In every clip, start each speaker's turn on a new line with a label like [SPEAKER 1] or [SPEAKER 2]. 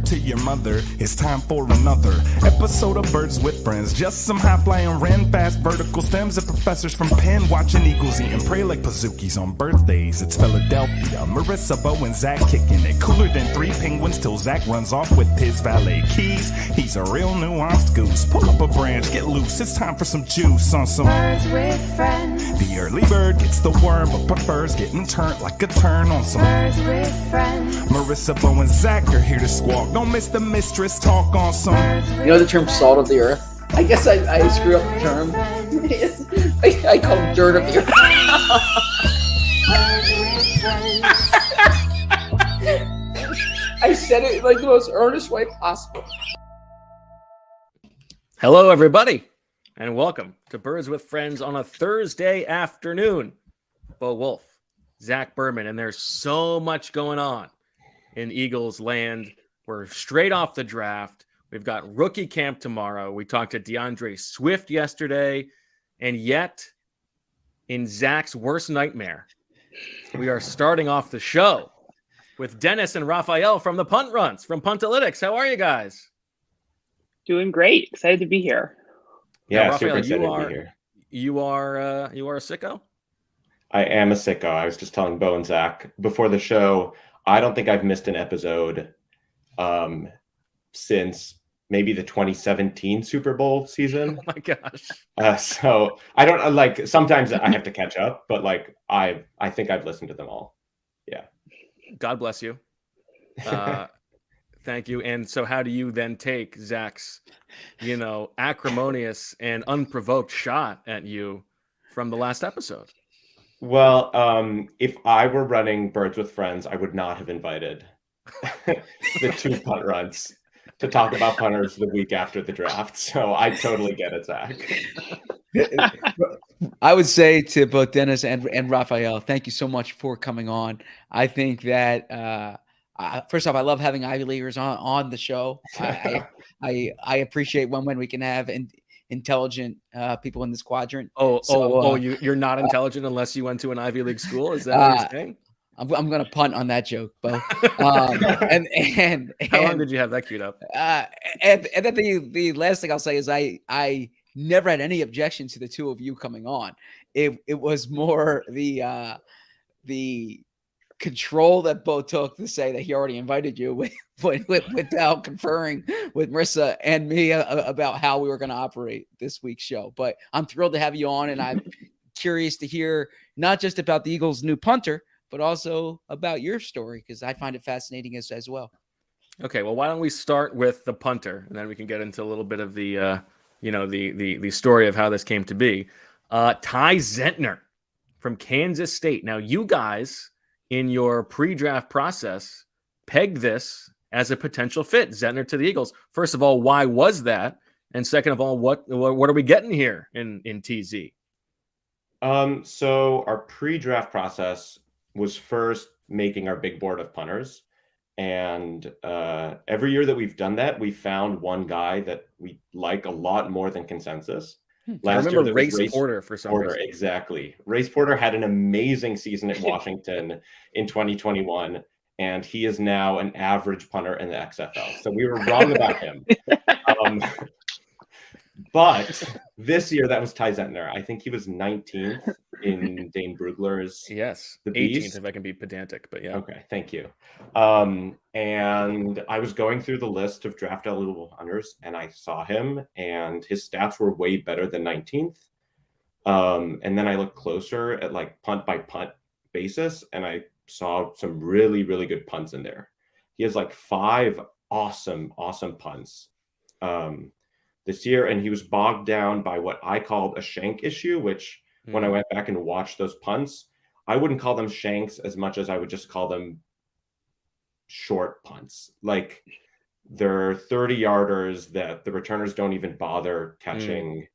[SPEAKER 1] to your mother. It's time for another episode of Birds with Friends. Just some high-flying, ran fast vertical stems and professors from Penn watching eagles eat and pray like Pazookies on birthdays. It's Philadelphia, Marissa, Bo, and Zach kicking it. Cooler than 3 penguins till Zach runs off with his valet keys. He's a real nuanced goose. Pull up a branch, get loose. It's time for some juice on some Birds with Friends. The early bird gets the worm but prefers getting turned like a turn on some Birds with Friends. Marissa, Bo, and Zach are here to squawk. Don't miss the mistress talk on some.
[SPEAKER 2] You know the term salt of the earth? I guess I screw up the term. I call it dirt of the earth. I said it like the most earnest way possible.
[SPEAKER 3] Hello, everybody, and welcome to Birds with Friends on a Thursday afternoon. Bo Wulf, Zach Berman, and there's so much going on in Eagles land. We're straight off the draft. We've got rookie camp tomorrow. We talked to DeAndre Swift yesterday, and yet, in Zach's worst nightmare, we are starting off the show with Dennis and Raphael from the Punt Runs from Puntalytics. How are you guys?
[SPEAKER 4] Doing great. Excited to be here.
[SPEAKER 5] Yeah,
[SPEAKER 3] Raphael,
[SPEAKER 5] super excited to be here.
[SPEAKER 3] You are a sicko?
[SPEAKER 5] I am a sicko. I was just telling Bo and Zach before the show, I don't think I've missed an episode since maybe the 2017 Super Bowl season.
[SPEAKER 3] Oh my gosh.
[SPEAKER 5] So I don't like, sometimes I have to catch up, but like I think I've listened to them all. Yeah.
[SPEAKER 3] God bless you. Thank you. And so how do you then take Zach's, acrimonious and unprovoked shot at you from the last episode?
[SPEAKER 5] Well, if I were running Birds with Friends, I would not have invited the 2 punt runs to talk about punters the week after the draft. So I totally get it, Zach.
[SPEAKER 2] I would say to both Dennis and Raphael, thank you so much for coming on. I think that first off, I love having Ivy Leaguers on the show. I appreciate when we can have intelligent people in this quadrant.
[SPEAKER 3] You're not intelligent unless you went to an Ivy League school? Is that what you're saying?
[SPEAKER 2] I'm going to punt on that joke, Bo. And
[SPEAKER 3] how long did you have that queued up?
[SPEAKER 2] And then the last thing I'll say is I never had any objection to the 2 of you coming on. It was more the control that Bo took to say that he already invited you without conferring with Marissa and me about how we were going to operate this week's show. But I'm thrilled to have you on, and I'm curious to hear not just about the Eagles' new punter, but also about your story, because I find it fascinating as well.
[SPEAKER 3] Okay, well, why don't we start with the punter, and then we can get into a little bit of the the story of how this came to be. Ty Zentner from Kansas State. Now, you guys in your pre-draft process pegged this as a potential fit, Zentner to the Eagles. First of all, why was that? And second of all, what are we getting here in TZ?
[SPEAKER 5] So our pre-draft process was first making our big board of punters. And every year that we've done that, we found one guy that we like a lot more than consensus.
[SPEAKER 3] I remember Race Porter for some reason.
[SPEAKER 5] Exactly. Race Porter had an amazing season at Washington in 2021, and he is now an average punter in the XFL. So we were wrong about him. But this year, that was Ty Zentner. I think he was 19th in Dane Brugler's.
[SPEAKER 3] Yes,
[SPEAKER 5] The
[SPEAKER 3] 18th
[SPEAKER 5] Beast.
[SPEAKER 3] if I can be pedantic, but yeah.
[SPEAKER 5] Okay, thank you. And I was going through the list of draft eligible hunters, and I saw him, and his stats were way better than 19th. And then I looked closer at like punt by punt basis, and I saw some really, really good punts in there. He has like 5 awesome punts this year, and he was bogged down by what I called a shank issue, which when I went back and watched those punts, I wouldn't call them shanks as much as I would just call them short punts. Like they're 30-yarders that the returners don't even bother catching,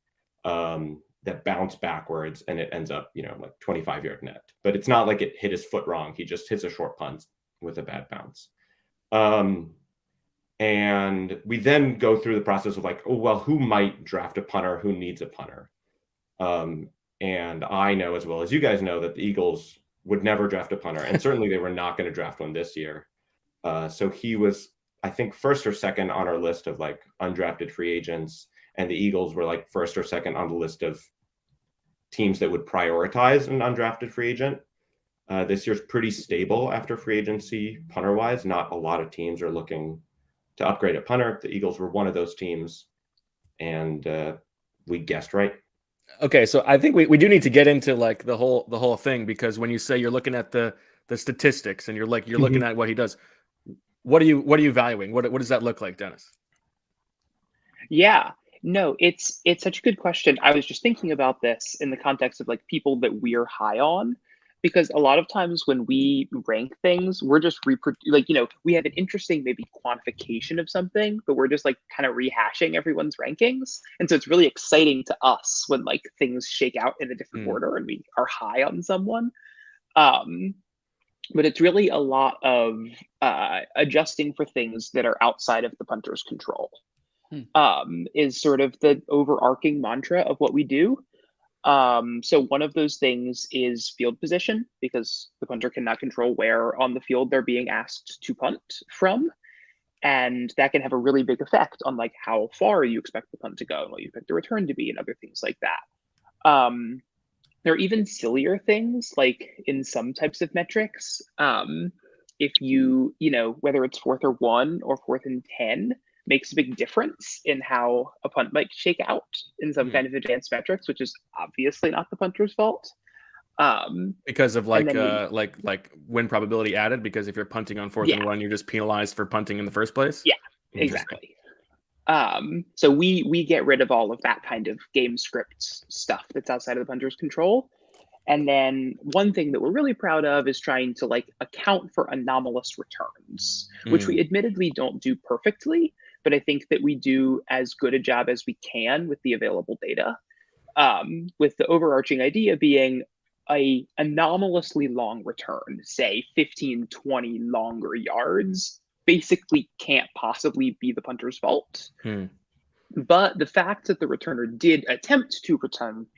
[SPEAKER 5] that bounce backwards, and it ends up, like 25-yard net. But it's not like it hit his foot wrong. He just hits a short punt with a bad bounce. And we then go through the process of like, oh, well, who might draft a punter? Who needs a punter? And I know as well as you guys know that the Eagles would never draft a punter. And certainly they were not going to draft one this year. So he was I think, first or second on our list of like undrafted free agents, and the Eagles were like first or second on the list of teams that would prioritize an undrafted free agent. This year's pretty stable after free agency, punter-wise. Not a lot of teams are looking to upgrade at punter. The Eagles were one of those teams, and we guessed right.
[SPEAKER 3] Okay, so I think we do need to get into like the whole thing, because when you say you're looking at the statistics and you're looking at what he does, what are you valuing? What does that look like, Dennis?
[SPEAKER 4] Yeah, no, it's such a good question. I was just thinking about this in the context of like people that we're high on, because a lot of times when we rank things, we're just like, we have an interesting maybe quantification of something, but we're just like kind of rehashing everyone's rankings. And so it's really exciting to us when like things shake out in a different order and we are high on someone. But it's really a lot of adjusting for things that are outside of the punter's control. Is sort of the overarching mantra of what we do. So one of those things is field position, because the punter cannot control where on the field they're being asked to punt from. And that can have a really big effect on like how far you expect the punt to go and what you expect the return to be and other things like that. There are even sillier things like in some types of metrics. If you, whether it's 4th or 1 or 4th and 10, makes a big difference in how a punt might shake out in some kind of advanced metrics, which is obviously not the punter's fault.
[SPEAKER 3] Because of like win probability added, because if you're punting on 4th and 1, you're just penalized for punting in the first place.
[SPEAKER 4] Yeah, exactly. So we get rid of all of that kind of game script stuff that's outside of the punter's control. And then one thing that we're really proud of is trying to like account for anomalous returns, which we admittedly don't do perfectly, but I think that we do as good a job as we can with the available data, with the overarching idea being a anomalously long return, say 15, 20 longer yards, basically can't possibly be the punter's fault. But the fact that the returner did attempt to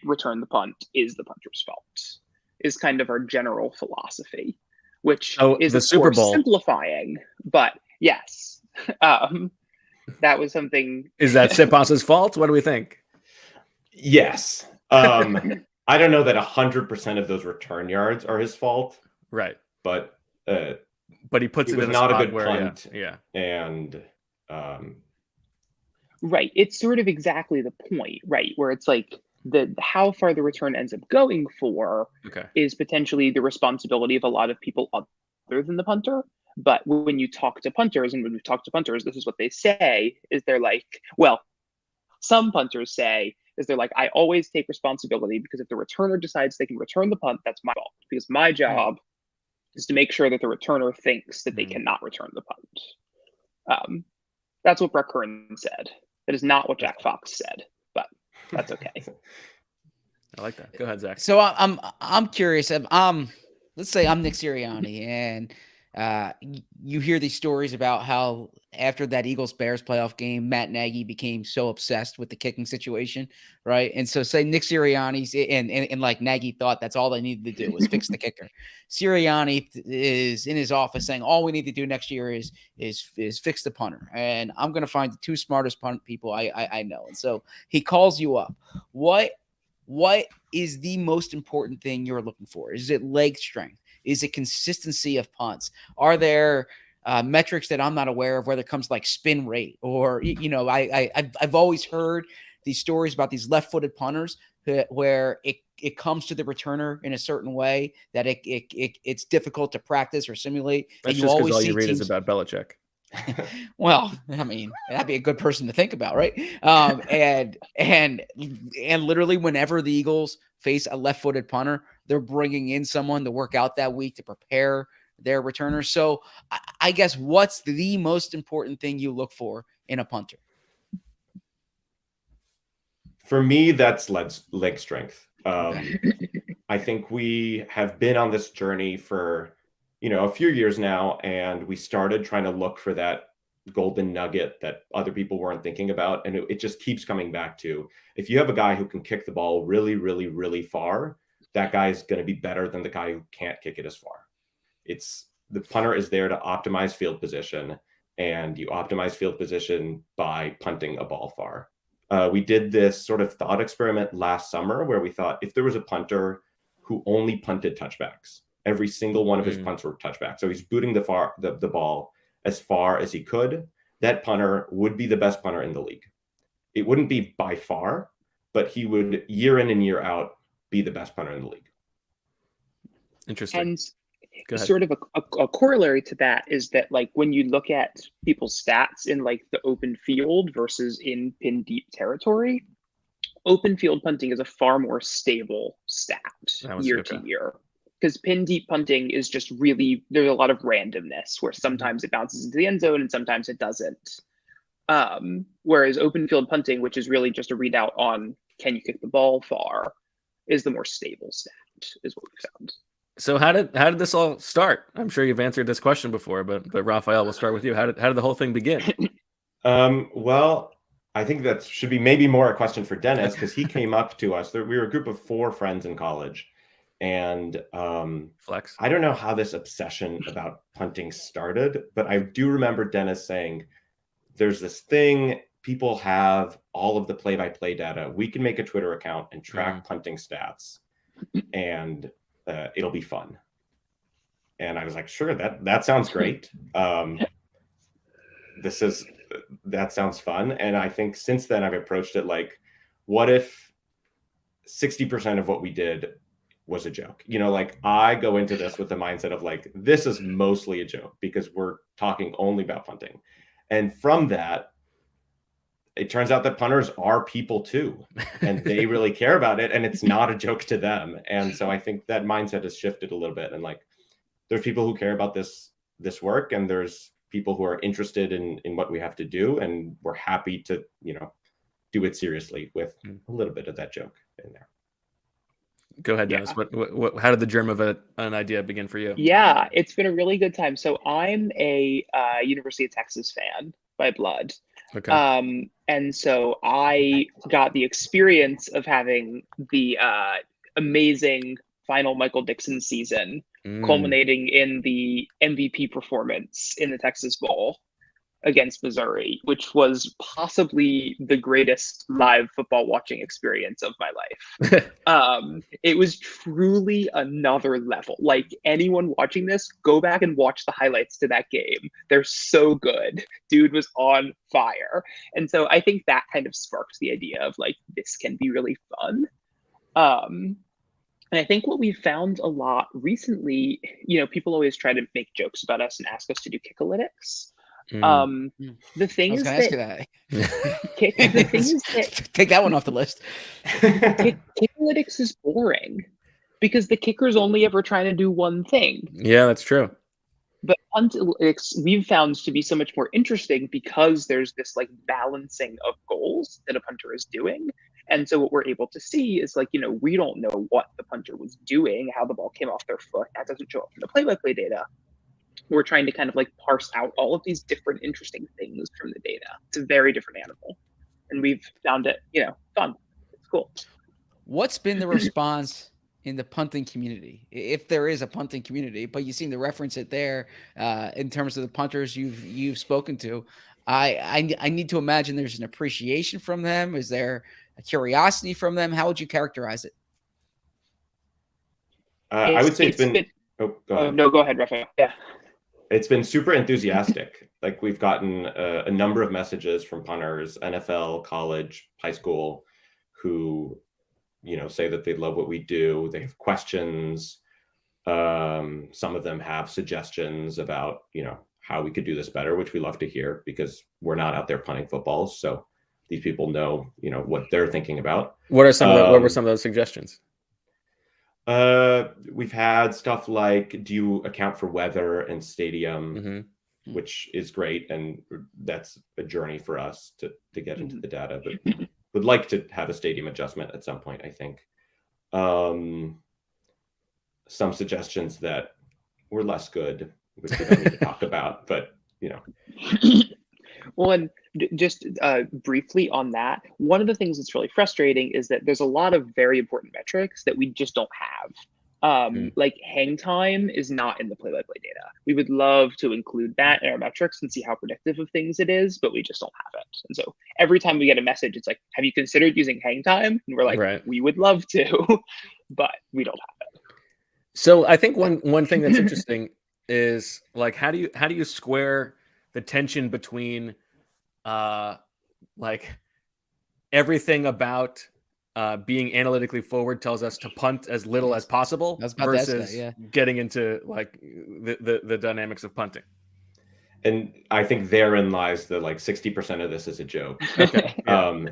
[SPEAKER 4] return the punt is the punter's fault, is kind of our general philosophy, which is
[SPEAKER 3] the
[SPEAKER 4] of
[SPEAKER 3] Super
[SPEAKER 4] course
[SPEAKER 3] Bowl
[SPEAKER 4] simplifying, but yes. That was something.
[SPEAKER 3] Is that Sipas's fault? What do we think?
[SPEAKER 5] Yes. I don't know that 100% of those return yards are his fault.
[SPEAKER 3] Right.
[SPEAKER 5] But
[SPEAKER 3] he puts it in
[SPEAKER 5] not
[SPEAKER 3] a
[SPEAKER 5] a good
[SPEAKER 3] where,
[SPEAKER 5] punt.
[SPEAKER 3] Yeah.
[SPEAKER 5] And
[SPEAKER 4] right. It's sort of exactly the point, right? Where it's like how far the return ends up going for is potentially the responsibility of a lot of people other than the punter. But when you talk to punters, and when we talk to punters, this is what they say, is they're like, well, some punters say, is they're like, I always take responsibility, because if the returner decides they can return the punt, that's my fault, because my job is to make sure that the returner thinks that they cannot return the punt. That's what Brett Curran said. That is not what Jack Fox said, but that's okay.
[SPEAKER 3] I like that. Go ahead, Zach.
[SPEAKER 2] So I'm curious. Let's say I'm Nick Sirianni, and you hear these stories about how after that Eagles-Bears playoff game, Matt Nagy became so obsessed with the kicking situation, right? And so say Nick Sirianni's and like Nagy thought that's all they needed to do was fix the kicker. Sirianni is in his office saying all we need to do next year is fix the punter, and I'm going to find the 2 smartest punt people I know. And so he calls you up. What is the most important thing you're looking for? Is it leg strength? Is it consistency of punts? Are there metrics that I'm not aware of, whether it comes like spin rate or, I've always heard these stories about these left-footed punters where it comes to the returner in a certain way that it's difficult to practice or simulate.
[SPEAKER 3] That's
[SPEAKER 2] and
[SPEAKER 3] just because all
[SPEAKER 2] see
[SPEAKER 3] you read
[SPEAKER 2] teams...
[SPEAKER 3] is about Belichick.
[SPEAKER 2] Well, I mean, that'd be a good person to think about, right? And literally whenever the Eagles face a left-footed punter, they're bringing in someone to work out that week to prepare their returner. So I guess what's the most important thing you look for in a punter?
[SPEAKER 5] For me, that's leg strength. I think we have been on this journey for, a few years now, and we started trying to look for that golden nugget that other people weren't thinking about. And it just keeps coming back to, if you have a guy who can kick the ball really, really, really far, that guy's going to be better than the guy who can't kick it as far. The punter is there to optimize field position. and you optimize field position by punting a ball far. We did this sort of thought experiment last summer where we thought if there was a punter who only punted touchbacks, every single one of his punts were touchbacks. So he's booting the ball as far as he could. That punter would be the best punter in the league. It wouldn't be by far, but he would year in and year out be the best punter in the league.
[SPEAKER 3] Interesting.
[SPEAKER 4] And sort of a corollary to that is that, like, when you look at people's stats in like the open field versus in pin deep territory, open field punting is a far more stable stat year to year. Because pin deep punting is just really, there's a lot of randomness where sometimes it bounces into the end zone and sometimes it doesn't. Whereas open field punting, which is really just a readout on can you kick the ball far, is the more stable stat, is what we found.
[SPEAKER 3] So how did this all start? I'm sure you've answered this question before, but Raphael, we'll start with you. How did the whole thing begin?
[SPEAKER 5] Well, I think that should be maybe more a question for Dennis, because he came up to us. We were a group of 4 friends in college. And
[SPEAKER 3] Flex.
[SPEAKER 5] I don't know how this obsession about punting started, but I do remember Dennis saying, there's this thing, people have all of the play-by-play data. We can make a Twitter account and track punting stats, and it'll be fun. And I was like, sure, that sounds great. That sounds fun. And I think since then I've approached it like, what if 60% of what we did was a joke? You know, like I go into this with the mindset of like, this is mostly a joke because we're talking only about punting. And from that, it turns out that punters are people too, and they really care about it, and it's not a joke to them. And so I think that mindset has shifted a little bit. And like, there's people who care about this work, and there's people who are interested in what we have to do, and we're happy to, you know, do it seriously with a little bit of that joke in there.
[SPEAKER 3] Go ahead, Dennis. What how did the germ of an idea begin for you?
[SPEAKER 4] Yeah, it's been a really good time. So I'm a University of Texas fan by blood.
[SPEAKER 3] Okay.
[SPEAKER 4] And so I got the experience of having the amazing final Michael Dixon season, culminating in the MVP performance in the Texas Bowl against Missouri, which was possibly the greatest live football watching experience of my life. It was truly another level. Like, anyone watching this, go back and watch the highlights to that game. They're so good. Dude was on fire. And so I think that kind of sparked the idea of like, this can be really fun. And I think what we found a lot recently, you know, people always try to make jokes about us and ask us to do Kickalytics. The thing is that
[SPEAKER 2] take that one off the list.
[SPEAKER 4] Kickalytics is boring because the kicker's only ever trying to do one thing.
[SPEAKER 3] Yeah, that's true.
[SPEAKER 4] But Puntalytics we've found to be so much more interesting because there's this like balancing of goals that a punter is doing. And so what we're able to see is like, you know, we don't know what the punter was doing, how the ball came off their foot. That doesn't show up in the play-by-play data. We're trying to kind of like parse out all of these different interesting things from the data. It's a very different animal. And we've found it, you know, fun. It's cool.
[SPEAKER 2] What's been the response in the punting community, if there is a punting community, but you seem to reference it there in terms of the punters you've spoken to? I need to imagine there's an appreciation from them. Is there a curiosity from them? How would you characterize it?
[SPEAKER 5] I would say it's been oh, go ahead.
[SPEAKER 4] No, go ahead, Raphael. Yeah.
[SPEAKER 5] It's been super enthusiastic. Like, we've gotten a number of messages from punters, NFL, college, high school, who, you know, say that they love what we do. They have questions. Some of them have suggestions about, you know, how we could do this better, which we love to hear because we're not out there punting footballs. So these people know, you know, what they're thinking about.
[SPEAKER 3] What were some of those suggestions?
[SPEAKER 5] We've had stuff like, do you account for weather and stadium, which is great. And that's a journey for us to get into the data, but would like to have a stadium adjustment at some point, I think. Some suggestions that were less good, which we don't need to talk about, but, you know.
[SPEAKER 4] Well, and just briefly on that, one of the things that's really frustrating is that there's a lot of very important metrics that we just don't have. Like hang time is not in the play-by-play data. We would love to include that in our metrics and see how predictive of things it is, but we just don't have it. And so every time we get a message, it's like, have you considered using hang time? And we're like,
[SPEAKER 3] Right.
[SPEAKER 4] we would love to, but we don't have it.
[SPEAKER 3] So I think one thing that's interesting is like how do you square the tension between like everything about being analytically forward tells us to punt as little as possible versus getting into like the dynamics of punting.
[SPEAKER 5] And I think therein lies the like 60% of this is a joke.
[SPEAKER 3] Okay. Yeah.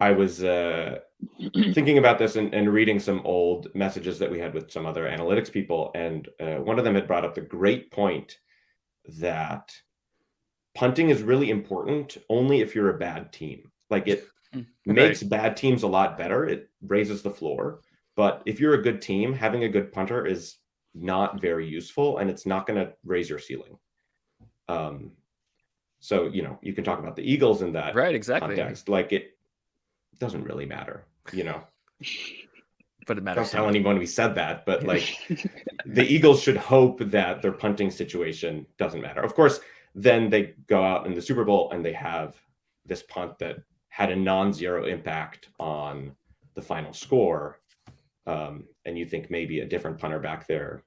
[SPEAKER 5] I was thinking about this and reading some old messages that we had with some other analytics people, and one of them had brought up the great point that punting is really important only if you're a bad team. Like it makes bad teams a lot better. It raises the floor. But if you're a good team, having a good punter is not very useful, and it's not going to raise your ceiling. So, you know, you can talk about the Eagles in that context. Like it doesn't really matter, you know.
[SPEAKER 3] But it matters.
[SPEAKER 5] Don't tell anyone we said that, but like the Eagles should hope that their punting situation doesn't matter. Of course, then they go out in the Super Bowl and they have this punt that had a non-zero impact on the final score. And you think maybe a different punter back there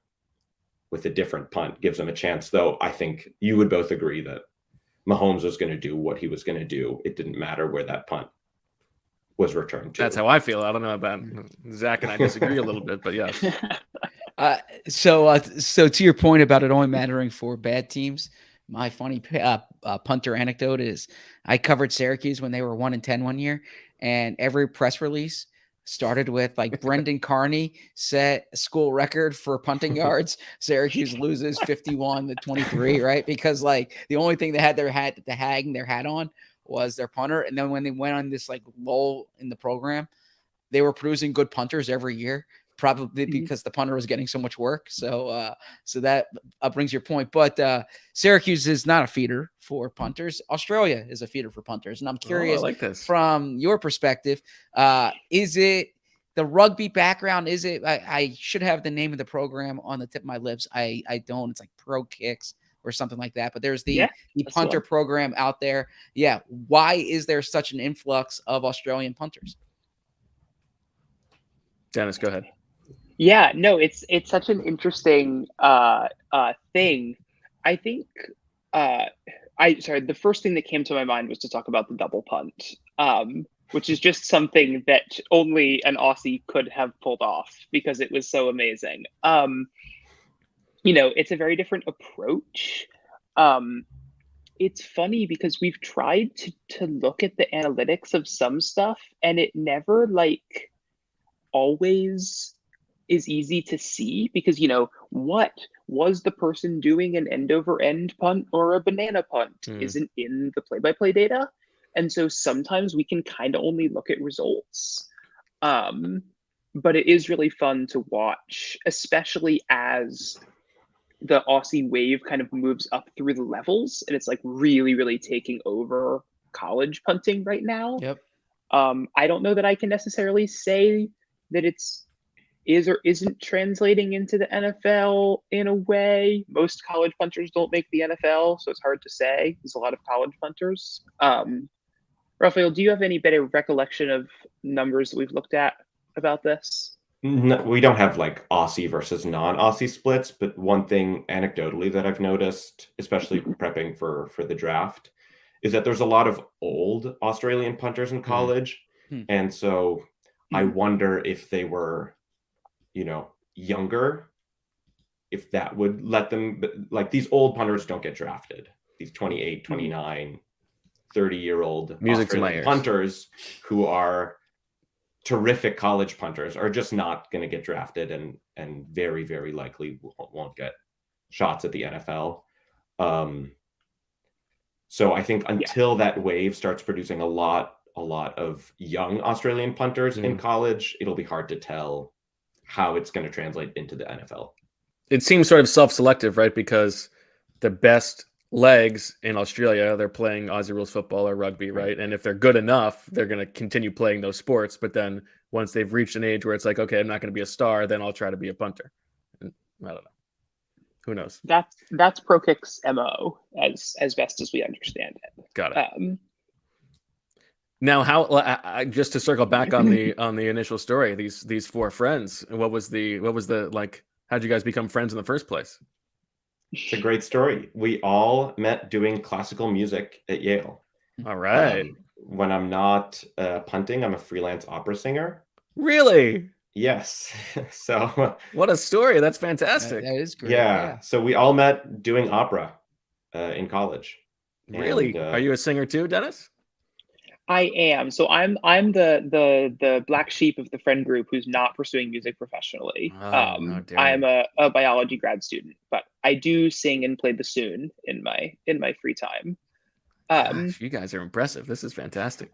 [SPEAKER 5] with a different punt gives them a chance. Though I think you would both agree that Mahomes was going to do what he was going to do. It didn't matter where that punt was returned to.
[SPEAKER 3] That's how I feel. I don't know about Zach and I disagree a little bit, but yes.
[SPEAKER 2] So to your point about it only mattering for bad teams, my funny punter anecdote is I covered Syracuse when they were 1-10 one year, and every press release started with like Brendan Carney set a school record for punting yards. Syracuse loses 51-23, right? Because like the only thing they had to hang their hat on was their punter. And then when they went on this like lull in the program, they were producing good punters every year, probably because the punter was getting so much work. So that brings your point. But Syracuse is not a feeder for punters. Australia is a feeder for punters. And I'm curious,
[SPEAKER 3] I like this.
[SPEAKER 2] From your perspective, is it the rugby background? Is it, I should have the name of the program on the tip of my lips. I don't. It's like Pro Kicks or something like that. But there's the punter program out there. Yeah. Why is there such an influx of Australian punters?
[SPEAKER 3] Dennis, go ahead.
[SPEAKER 4] Yeah, no, it's such an interesting thing. I think the first thing that came to my mind was to talk about the double punt, which is just something that only an Aussie could have pulled off because it was so amazing. You know, it's a very different approach. It's funny because we've tried to look at the analytics of some stuff, and it never like always is easy to see because, you know, what was the person doing an end over end punt or a banana punt isn't in the play-by-play data. And so sometimes we can kind of only look at results. But it is really fun to watch, especially as the Aussie wave kind of moves up through the levels and it's like really, really taking over college punting right now.
[SPEAKER 2] Yep.
[SPEAKER 4] I don't know that I can necessarily say that is or isn't translating into the NFL in a way. Most college punters don't make the NFL, so it's hard to say. There's a lot of college punters. Raphael, do you have any better recollection of numbers that we've looked at about this?
[SPEAKER 5] No, we don't have like Aussie versus non-Aussie splits, but one thing anecdotally that I've noticed, especially prepping for the draft, is that there's a lot of old Australian punters in college. And so I wonder if they were, you know, younger, if that would let them, like these old punters don't get drafted. These 28, 29, 30-year-old Australian punters who are terrific college punters are just not going to get drafted and very, very likely won't get shots at the NFL. So I think until that wave starts producing a lot of young Australian punters in college, it'll be hard to tell how it's going to translate into the NFL.
[SPEAKER 3] It seems sort of self-selective, right? Because the best legs in Australia, they're playing Aussie rules football or rugby, right? And if they're good enough, they're going to continue playing those sports. But then once they've reached an age where it's like, okay, I'm not going to be a star, then I'll try to be a punter. And I don't know. Who knows?
[SPEAKER 4] That's Pro Kick's MO as best as we understand it.
[SPEAKER 3] Got it. Now, how just to circle back on the initial story, these four friends, what was the like? How'd you guys become friends in the first place?
[SPEAKER 5] It's a great story. We all met doing classical music at Yale.
[SPEAKER 3] All right.
[SPEAKER 5] When I'm not punting, I'm a freelance opera singer.
[SPEAKER 3] Really?
[SPEAKER 5] Yes. So
[SPEAKER 3] what a story. That's fantastic.
[SPEAKER 2] That is great.
[SPEAKER 5] Yeah. So we all met doing opera in college.
[SPEAKER 3] Really?
[SPEAKER 5] And,
[SPEAKER 3] are you a singer too, Dennis?
[SPEAKER 4] I am. So I'm the black sheep of the friend group who's not pursuing music professionally. I am a biology grad student, but I do sing and play bassoon in my free time.
[SPEAKER 3] Gosh, you guys are impressive. This is fantastic.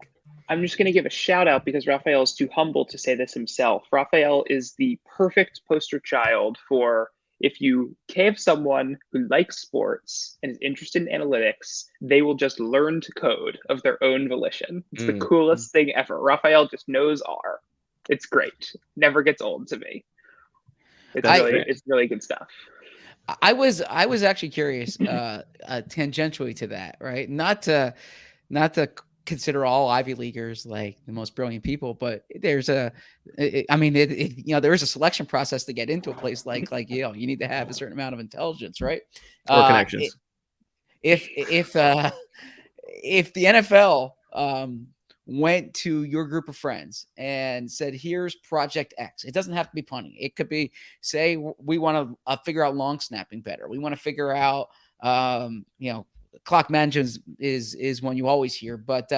[SPEAKER 4] I'm just going to give a shout out because Raphael is too humble to say this himself. Raphael is the perfect poster child for if you have someone who likes sports and is interested in analytics, they will just learn to code of their own volition. It's the coolest thing ever. Raphael just knows R. It's great. Never gets old to me. It's really good stuff.
[SPEAKER 2] I was actually curious, tangentially to that, right? Not to consider all Ivy Leaguers like the most brilliant people, but there's there is a selection process to get into a place like Yale. You need to have a certain amount of intelligence, right?
[SPEAKER 3] Or connections.
[SPEAKER 2] If the NFL went to your group of friends and said, here's Project X. It doesn't have to be punting. It could be, say, we want to figure out long snapping better. We want to figure out, clock management is one you always hear, but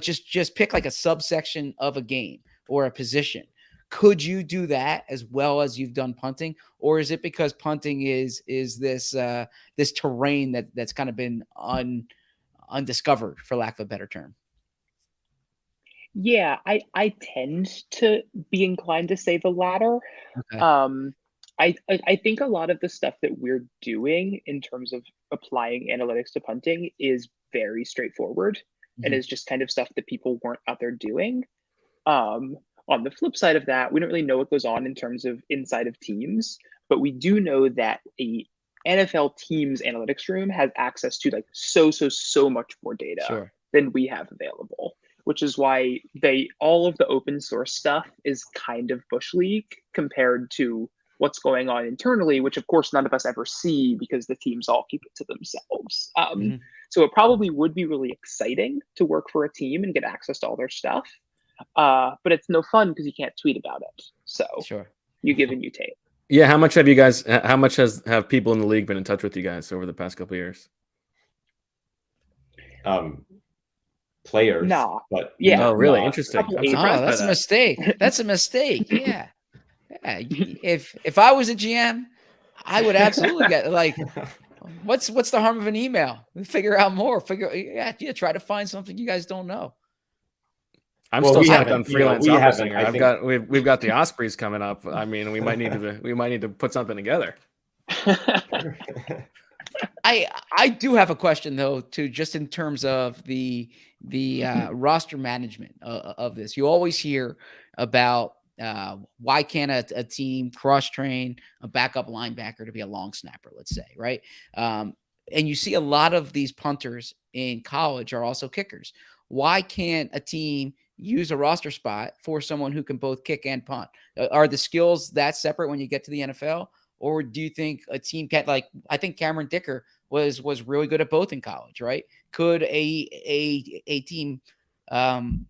[SPEAKER 2] just pick like a subsection of a game or a position. Could you do that as well as you've done punting, or is it because punting is this terrain that's kind of been undiscovered, for lack of a better term?
[SPEAKER 4] Yeah, I tend to be inclined to say the latter.
[SPEAKER 2] Okay.
[SPEAKER 4] I think a lot of the stuff that we're doing in terms of applying analytics to punting is very straightforward and is just kind of stuff that people weren't out there doing. On the flip side of that, we don't really know what goes on in terms of inside of teams, but we do know that a NFL team's analytics room has access to like so much more data than we have available, which is why all of the open source stuff is kind of bush league compared to what's going on internally, which of course none of us ever see because the teams all keep it to themselves. So it probably would be really exciting to work for a team and get access to all their stuff. But it's no fun because you can't tweet about it. So you give and you take.
[SPEAKER 3] Yeah. How much have people in the league been in touch with you guys over the past couple of years?
[SPEAKER 5] Players. But
[SPEAKER 4] yeah.
[SPEAKER 3] Oh, really? Interesting.
[SPEAKER 2] That's a mistake. That's a mistake. Yeah. If I was a GM, I would absolutely get like, what's the harm of an email? Figure out more. Try to find something you guys don't know.
[SPEAKER 3] I'm still stuck on freelance opera singer. We've got the Ospreys coming up. I mean, we might need to put something together.
[SPEAKER 2] I do have a question though, too, just in terms of the roster management of this. You always hear about why can't a team cross-train a backup linebacker to be a long snapper, let's say, right? And you see a lot of these punters in college are also kickers. Why can't a team use a roster spot for someone who can both kick and punt? Are the skills that separate when you get to the NFL? Or do you think a team can, like, I think Cameron Dicker was really good at both in college, right? Could a team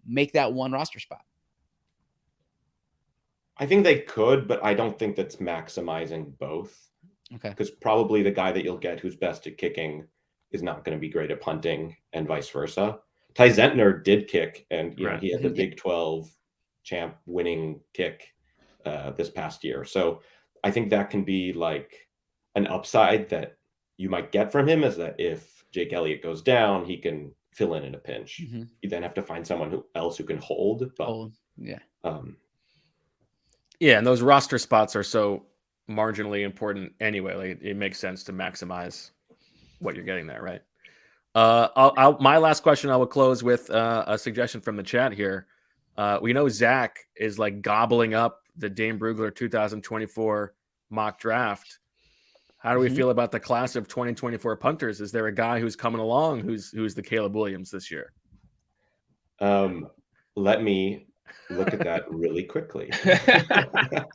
[SPEAKER 2] make that one roster spot?
[SPEAKER 5] I think they could, but I don't think that's maximizing both.
[SPEAKER 2] Okay.
[SPEAKER 5] Because probably the guy that you'll get who's best at kicking is not going to be great at punting and vice versa. Ty Zentner did kick, and he had the Big 12 champ winning kick this past year. So I think that can be like an upside that you might get from him, is that if Jake Elliott goes down, he can fill in a pinch. You then have to find someone else who can hold. But,
[SPEAKER 3] yeah, and those roster spots are so marginally important anyway. Like, it makes sense to maximize what you're getting there, right? My last question, I will close with a suggestion from the chat here. We know Zach is like gobbling up the Dane Brugler 2024 mock draft. How do we feel about the class of 2024 punters? Is there a guy who's coming along who's the Caleb Williams this year?
[SPEAKER 5] Let me look at that really quickly. I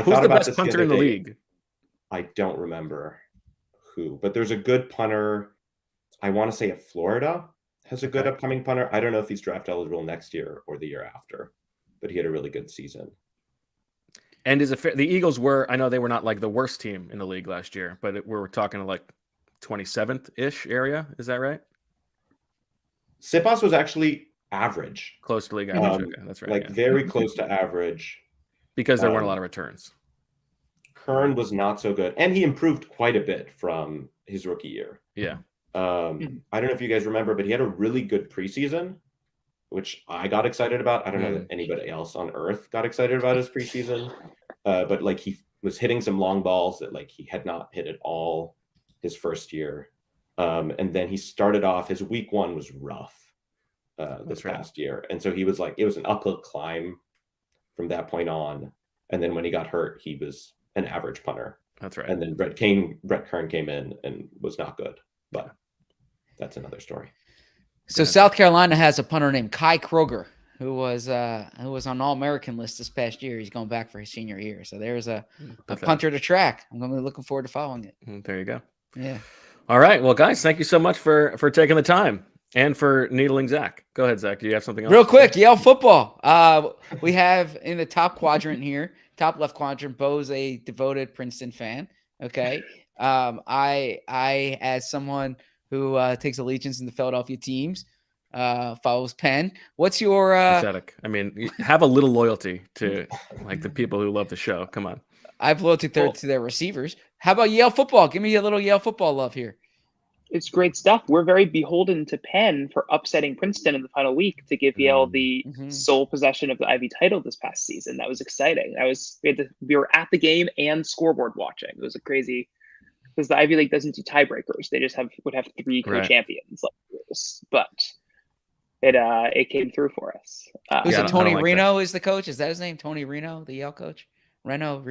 [SPEAKER 3] Who's
[SPEAKER 5] thought
[SPEAKER 3] the
[SPEAKER 5] about
[SPEAKER 3] best
[SPEAKER 5] this
[SPEAKER 3] punter
[SPEAKER 5] the
[SPEAKER 3] in the
[SPEAKER 5] other day.
[SPEAKER 3] league?
[SPEAKER 5] I don't remember who, but there's a good punter. I want to say at Florida has a good upcoming punter. I don't know if he's draft eligible next year or the year after, but he had a really good season.
[SPEAKER 3] And the Eagles were, I know they were not like the worst team in the league last year, but we're talking like 27th-ish area. Is that right?
[SPEAKER 5] Sipas was actually average.
[SPEAKER 3] Close to league average. Okay, that's right.
[SPEAKER 5] Like very close to average.
[SPEAKER 3] Because there weren't a lot of returns.
[SPEAKER 5] Kern was not so good. And he improved quite a bit from his rookie year.
[SPEAKER 3] Yeah.
[SPEAKER 5] I don't know if you guys remember, but he had a really good preseason, which I got excited about. I don't know that anybody else on earth got excited about his preseason. But like he was hitting some long balls that like he had not hit at all his first year. And then he started off, his week one was rough this past year. And so he was like, it was an uphill climb from that point on. And then when he got hurt, he was an average punter.
[SPEAKER 3] That's right.
[SPEAKER 5] And then Brett Kern came in and was not good. But that's another story.
[SPEAKER 2] So South Carolina has a punter named Kai Kroger, who was on All-American list this past year. He's going back for his senior year. So there's a punter to track. I'm going to be looking forward to following it.
[SPEAKER 3] There you go.
[SPEAKER 2] Yeah.
[SPEAKER 3] All right. Well, guys, thank you so much for taking the time and for needling Zach. Go ahead, Zach. Do you have something else?
[SPEAKER 2] Real quick, Yale football. We have in the top quadrant here, top left quadrant, Bo's a devoted Princeton fan. Okay. I as someone who takes allegiance in the Philadelphia teams, follows Penn. What's your
[SPEAKER 3] pathetic? I mean, you have a little loyalty to like the people who love the show. Come on.
[SPEAKER 2] I have loyalty to their receivers. How about Yale football? Give me a little Yale football love here.
[SPEAKER 4] It's great stuff. We're very beholden to Penn for upsetting Princeton in the final week to give Yale the sole possession of the Ivy title this past season. That was exciting. We were at the game and scoreboard watching. It was a crazy, because the Ivy League doesn't do tiebreakers. They just would have three co-champions like this. But it came through for us.
[SPEAKER 2] Tony Reno is the coach? Is that his name? Tony Reno, the Yale coach? Reno?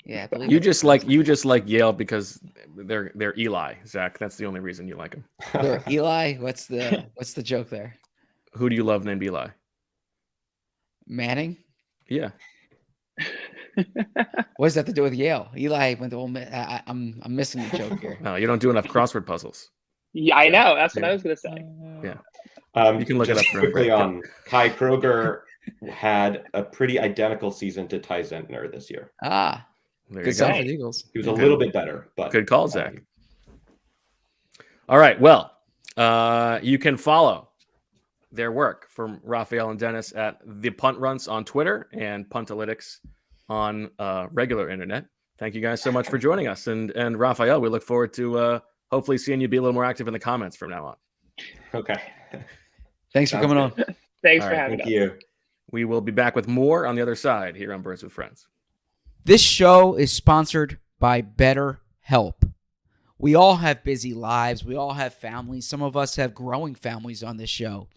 [SPEAKER 2] Yeah, I believe
[SPEAKER 3] you just like Yale because they're Eli, Zach. That's the only reason you like him.
[SPEAKER 2] They're Eli. What's the joke there?
[SPEAKER 3] Who do you love named Eli?
[SPEAKER 2] Manning.
[SPEAKER 3] Yeah.
[SPEAKER 2] What does that have to do with Yale? Eli went to Ole Miss. I'm missing the joke here.
[SPEAKER 3] No, you don't do enough crossword puzzles.
[SPEAKER 4] Yeah, I know. That's what I was gonna say.
[SPEAKER 3] Yeah. You can look it up
[SPEAKER 5] quickly on Kai Kroger. Had a pretty identical season to Ty Zentner this year.
[SPEAKER 2] Good sign for the Eagles.
[SPEAKER 5] He was a little bit better, but
[SPEAKER 3] good call, Zach. All right. Well, you can follow their work from Raphael and Dennis at the Punt Runts on Twitter and Puntalytics on regular internet. Thank you guys so much for joining us. And Raphael, we look forward to hopefully seeing you be a little more active in the comments from now on.
[SPEAKER 5] Okay.
[SPEAKER 2] Thanks for coming on.
[SPEAKER 4] Thanks for having us.
[SPEAKER 5] Thank you.
[SPEAKER 3] We will be back with more on the other side here on Birds with Friends.
[SPEAKER 2] This show is sponsored by BetterHelp. We all have busy lives. We all have families. Some of us have growing families on this show.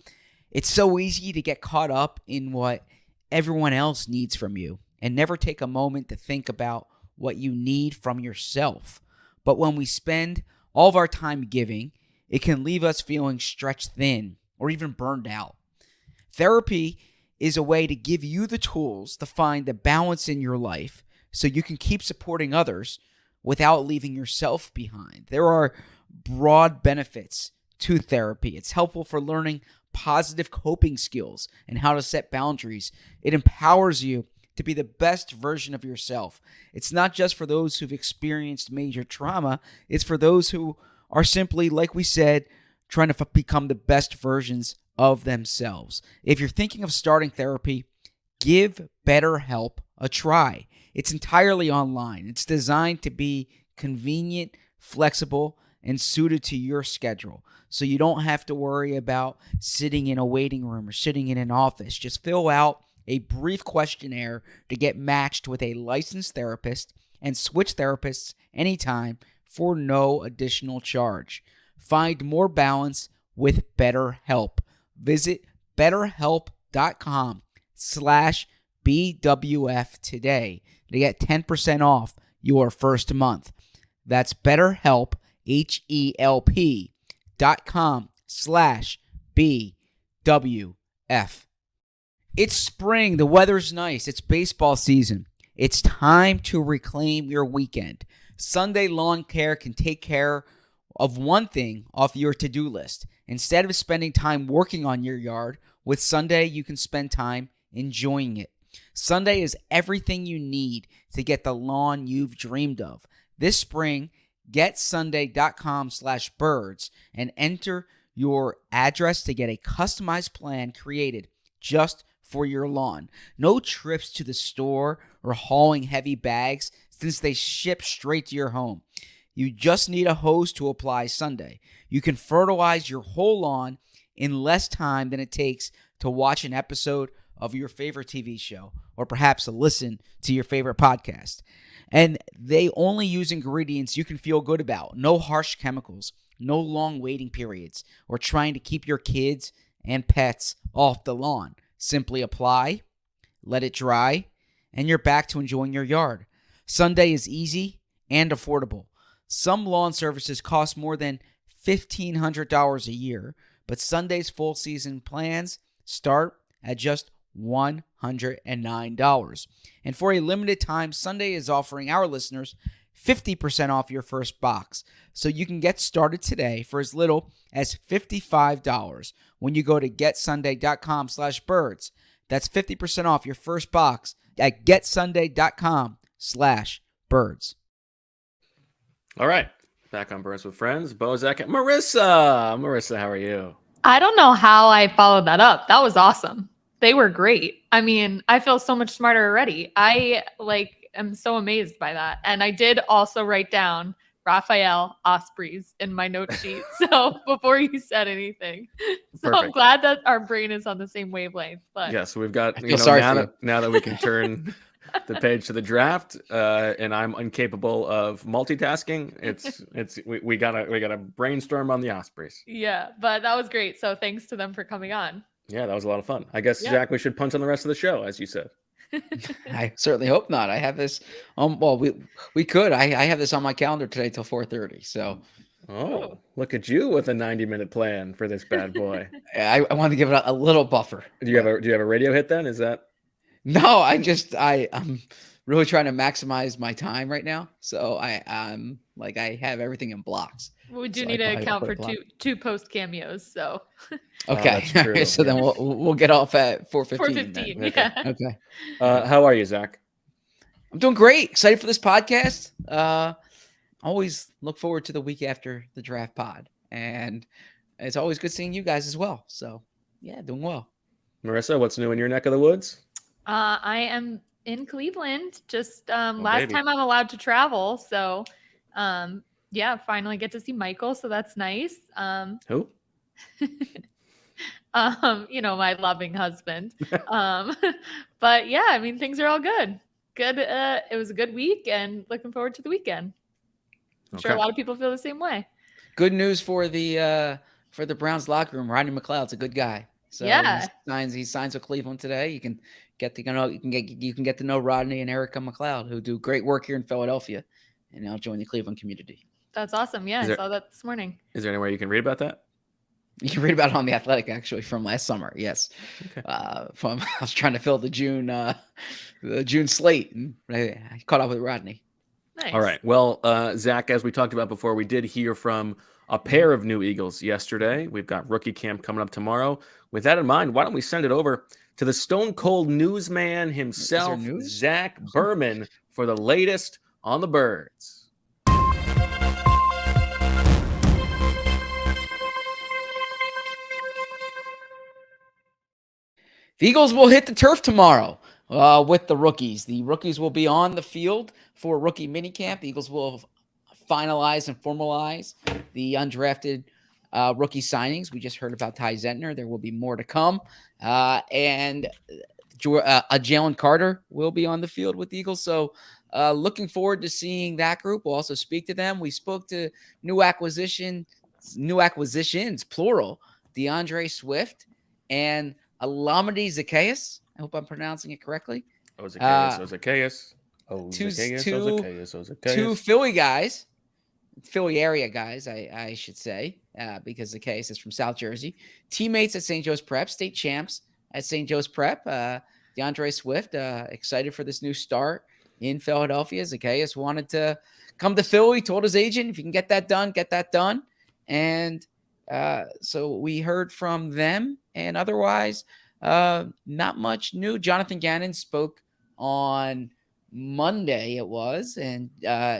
[SPEAKER 2] It's so easy to get caught up in what everyone else needs from you and never take a moment to think about what you need from yourself. But when we spend all of our time giving, it can leave us feeling stretched thin or even burned out. Therapy is a way to give you the tools to find the balance in your life so you can keep supporting others without leaving yourself behind. There are broad benefits to therapy. It's helpful for learning positive coping skills and how to set boundaries. It empowers you to be the best version of yourself. It's not just for those who've experienced major trauma. It's for those who are simply, like we said, trying to become the best versions of themselves. If you're thinking of starting therapy, give BetterHelp a try. It's entirely online. It's designed to be convenient, flexible, and suited to your schedule. So you don't have to worry about sitting in a waiting room or sitting in an office. Just fill out a brief questionnaire to get matched with a licensed therapist and switch therapists anytime for no additional charge. Find more balance with BetterHelp. Visit BetterHelp.com/BWF today to get 10% off your first month. That's BetterHelp, HELP.com/BWF. It's spring. The weather's nice. It's baseball season. It's time to reclaim your weekend. Sunday Lawn Care can take care of one thing off your to-do list. Instead of spending time working on your yard, with Sunday, you can spend time enjoying it. Sunday is everything you need to get the lawn you've dreamed of. This spring, get Sunday.com/birds and enter your address to get a customized plan created just for your lawn. No trips to the store or hauling heavy bags since they ship straight to your home. You just need a hose to apply Sunday. You can fertilize your whole lawn in less time than it takes to watch an episode of your favorite TV show or perhaps listen to your favorite podcast. And they only use ingredients you can feel good about. No harsh chemicals, no long waiting periods, or trying to keep your kids and pets off the lawn. Simply apply, let it dry, and you're back to enjoying your yard. Sunday is easy and affordable. Some lawn services cost more than $1,500 a year, but Sunday's full season plans start at just $109. And for a limited time, Sunday is offering our listeners 50% off your first box. So you can get started today for as little as $55 when you go to getsunday.com/birds. That's 50% off your first box at getsunday.com/birds.
[SPEAKER 3] All right. Back on Birds with Friends. Bo, Zach, and Marissa. Marissa, how are you?
[SPEAKER 6] I don't know how I followed that up. That was awesome. They were great. I mean, I feel so much smarter already. I am so amazed by that. And I did also write down Raphael Ospreys in my note sheet. So before you said anything, so
[SPEAKER 3] Perfect.
[SPEAKER 6] I'm glad that our brain is on the same wavewavelength. But
[SPEAKER 3] Yes, we've got, now that we can turn the page to the draft, and I'm incapable of multitasking. We gotta brainstorm on the Ospreys.
[SPEAKER 6] yeah, but that was great. So thanks to them for coming on.
[SPEAKER 3] Yeah, that was a lot of fun. I guess,
[SPEAKER 6] Yeah.
[SPEAKER 3] Zach, we should punt on the rest of the show, as you said.
[SPEAKER 2] I certainly hope not. I have this. Well, we could. I have this on my calendar today till 4:30. So
[SPEAKER 3] Oh, look at you with a 90-minute plan for this bad boy.
[SPEAKER 2] I want to give it a little buffer.
[SPEAKER 3] Do you have a radio hit then? Is that?
[SPEAKER 2] No, I'm really trying to maximize my time right now. So I'm like I have everything in blocks.
[SPEAKER 6] We do
[SPEAKER 2] So
[SPEAKER 6] need
[SPEAKER 2] I
[SPEAKER 6] to
[SPEAKER 2] probably
[SPEAKER 6] account
[SPEAKER 2] put
[SPEAKER 6] for
[SPEAKER 2] a block.
[SPEAKER 6] two post cameos. So
[SPEAKER 2] Okay,
[SPEAKER 3] that's true.
[SPEAKER 2] so then we'll get off at 4:15.
[SPEAKER 6] 4:15.
[SPEAKER 3] Okay.
[SPEAKER 6] Yeah.
[SPEAKER 2] Okay,
[SPEAKER 3] How are you, Zach?
[SPEAKER 2] I'm doing great. Excited for this podcast. Always look forward to the week after the draft pod, and it's always good seeing you guys as well. So yeah, doing well.
[SPEAKER 3] Marissa, what's new in your neck of the woods?
[SPEAKER 6] I am in Cleveland. Just last
[SPEAKER 3] baby.
[SPEAKER 6] time I'm allowed to travel. So yeah, finally get to see Michael. So that's nice.
[SPEAKER 3] Who?
[SPEAKER 6] My loving husband. But yeah, I mean, things are all good. Good. It was a good week and looking forward to the weekend. I'm sure a lot of people feel the same way.
[SPEAKER 2] Good news for the Browns locker room. Rodney McLeod's a good guy. So
[SPEAKER 6] Yeah.
[SPEAKER 2] he signs with Cleveland today. You can get to know Rodney and Erica McLeod, who do great work here in Philadelphia, and now join the Cleveland community.
[SPEAKER 6] That's awesome. Yeah, I saw that this morning.
[SPEAKER 3] Is there anywhere you can read about that?
[SPEAKER 2] You can read about it on The Athletic, actually, from last summer. Yes.
[SPEAKER 3] Okay.
[SPEAKER 2] I was trying to fill the June slate, and I caught up with Rodney.
[SPEAKER 6] Nice.
[SPEAKER 3] All right. Well, Zach, as we talked about before, we did hear from a pair of new Eagles yesterday. We've got rookie camp coming up tomorrow. With that in mind, why don't we send it over to the stone cold newsman himself,
[SPEAKER 2] news?
[SPEAKER 3] Zach Berman, for the latest on the Birds.
[SPEAKER 2] The Eagles will hit the turf tomorrow with the rookies. The rookies will be on the field for rookie minicamp. The Eagles will finalize and formalize the undrafted rookie signings. We just heard about Ty Zentner. There will be more to come. And Jalen Carter will be on the field with the Eagles. So looking forward to seeing that group. We'll also speak to them. We spoke to new acquisitions, plural, DeAndre Swift and Alameda Zacchaeus. I hope I'm pronouncing it correctly.
[SPEAKER 3] Zacchaeus.
[SPEAKER 2] Two Philly guys, Philly area guys, I should say, because Zacchaeus is from South Jersey. Teammates at St. Joe's Prep, state champs at St. Joe's Prep. DeAndre Swift, excited for this new start in Philadelphia. Zacchaeus wanted to come to Philly, told his agent, if you can get that done, get that done. And so we heard from them, and otherwise, not much new. Jonathan Gannon spoke on Monday, it was, and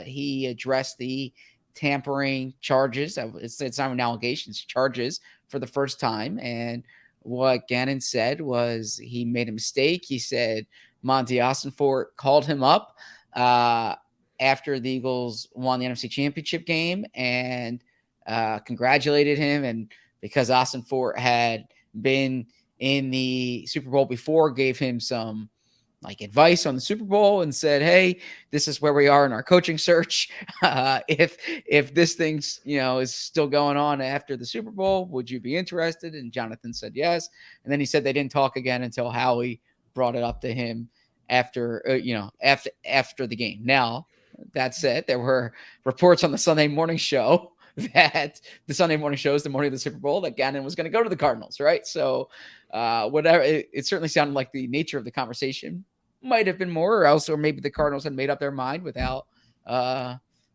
[SPEAKER 2] he addressed the tampering charges. It's not an allegations, charges for the first time. And what Gannon said was he made a mistake. He said Monty Ossenfort called him up after the Eagles won the NFC Championship game and congratulated him. And because Ossenfort had been in the Super Bowl before, gave him some like advice on the Super Bowl and said, hey, this is where we are in our coaching search. If this thing's, is still going on after the Super Bowl, would you be interested? And Jonathan said yes. And then he said they didn't talk again until Howie brought it up to him after the game. Now, that said, there were reports on the Sunday morning show that the Sunday morning show is the morning of the Super Bowl that Gannon was going to go to the Cardinals, right? So whatever, it certainly sounded like the nature of the conversation might have been more, or maybe the Cardinals had made up their mind without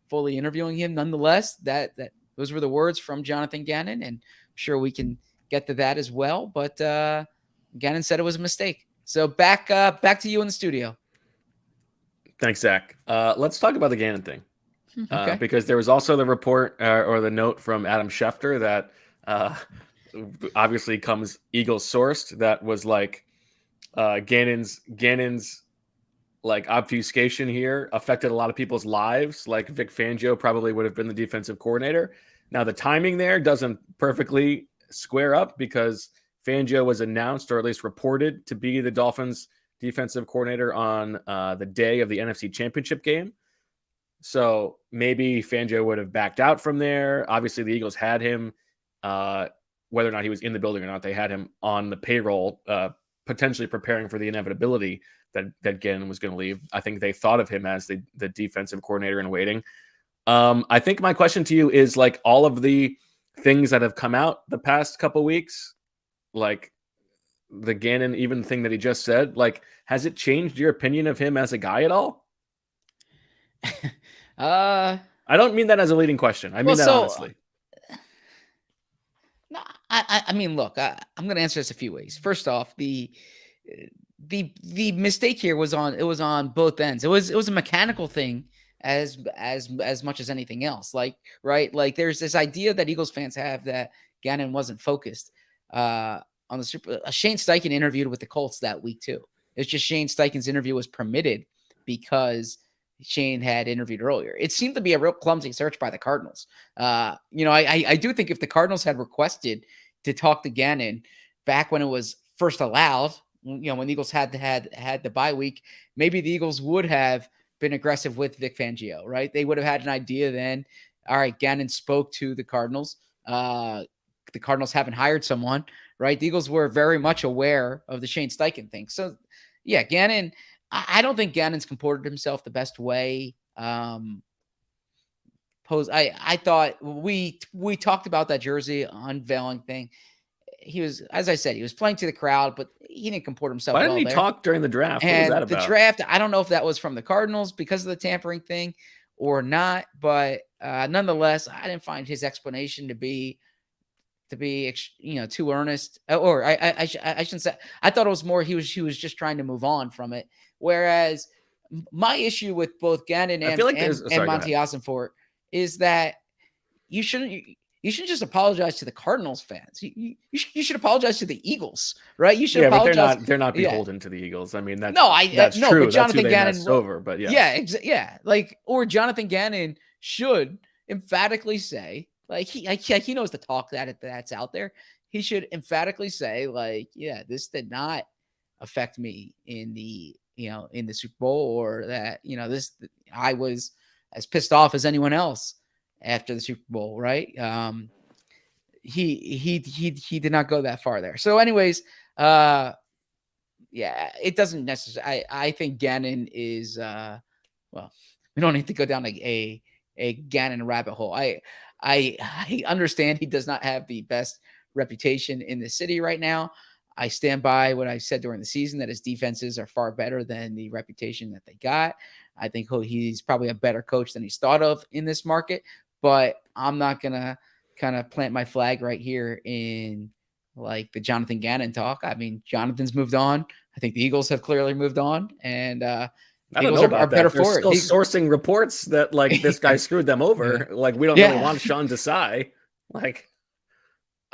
[SPEAKER 2] fully interviewing him. Nonetheless, that those were the words from Jonathan Gannon, and I'm sure we can get to that as well. But Gannon said it was a mistake. So back to you in the studio.
[SPEAKER 3] Thanks, Zach. Let's talk about the Gannon thing.
[SPEAKER 2] Okay.
[SPEAKER 3] Because there was also the report or the note from Adam Schefter that obviously comes Eagles sourced that was like Gannon's like obfuscation here affected a lot of people's lives. Like Vic Fangio probably would have been the defensive coordinator. Now the timing there doesn't perfectly square up because Fangio was announced or at least reported to be the Dolphins defensive coordinator on the day of the NFC Championship game. So maybe Fangio would have backed out from there. Obviously, the Eagles had him, whether or not he was in the building or not, they had him on the payroll, potentially preparing for the inevitability that Gannon was going to leave. I think they thought of him as the defensive coordinator in waiting. I think my question to you is like all of the things that have come out the past couple weeks, like the Gannon, even thing that he just said, like, has it changed your opinion of him as a guy at all? I don't mean that as a leading question. I mean that honestly.
[SPEAKER 2] No, I mean, look, I'm going to answer this a few ways. First off, the mistake here was on both ends. It was a mechanical thing as much as anything else. Like, right? Like there's this idea that Eagles fans have that Gannon wasn't focused on the Super. Shane Steichen interviewed with the Colts that week too. It's just Shane Steichen's interview was permitted because Shane had interviewed earlier. It seemed to be a real clumsy search by the Cardinals. I do think if the Cardinals had requested to talk to Gannon back when it was first allowed, when the Eagles had the bye week, maybe the Eagles would have been aggressive with Vic Fangio, right? They would have had an idea then. All right, Gannon spoke to the Cardinals. The Cardinals haven't hired someone, right? The Eagles were very much aware of the Shane Steichen thing. So, yeah, Gannon. I don't think Gannon's comported himself the best way. I thought we talked about that jersey unveiling thing. He was, as I said, he was playing to the crowd, but he didn't comport himself.
[SPEAKER 3] Why didn't he talk during the draft? What was that about?
[SPEAKER 2] The draft, I don't know if that was from the Cardinals because of the tampering thing or not, but nonetheless, I didn't find his explanation to be too earnest. Or I shouldn't say. I thought it was more he was just trying to move on from it. Whereas my issue with both Gannon and Monty Ossenfort is that you shouldn't just apologize to the Cardinals fans. You should apologize to the Eagles, right? You should apologize.
[SPEAKER 3] But they're not beholden to the Eagles. I mean, that's
[SPEAKER 2] no,
[SPEAKER 3] true.
[SPEAKER 2] But Jonathan Gannon
[SPEAKER 3] over, but yeah,
[SPEAKER 2] or Jonathan Gannon should emphatically say, like he knows the talk that's out there. He should emphatically say, like, yeah, this did not affect me in the Super Bowl, or that, I was as pissed off as anyone else after the Super Bowl, right? He did not go that far there. So anyways, yeah, it doesn't necessarily, I think Gannon is, well, we don't need to go down a Gannon rabbit hole. I understand he does not have the best reputation in the city right now. I stand by what I said during the season, that his defenses are far better than the reputation that they got. I think he's probably a better coach than he's thought of in this market, but I'm not going to kind of plant my flag right here in like the Jonathan Gannon talk. I mean, Jonathan's moved on. I think the Eagles have clearly moved on, and
[SPEAKER 3] I don't know about that. They're still sourcing reports that like this guy screwed them over. Like, we don't really want Sean Desai. Like,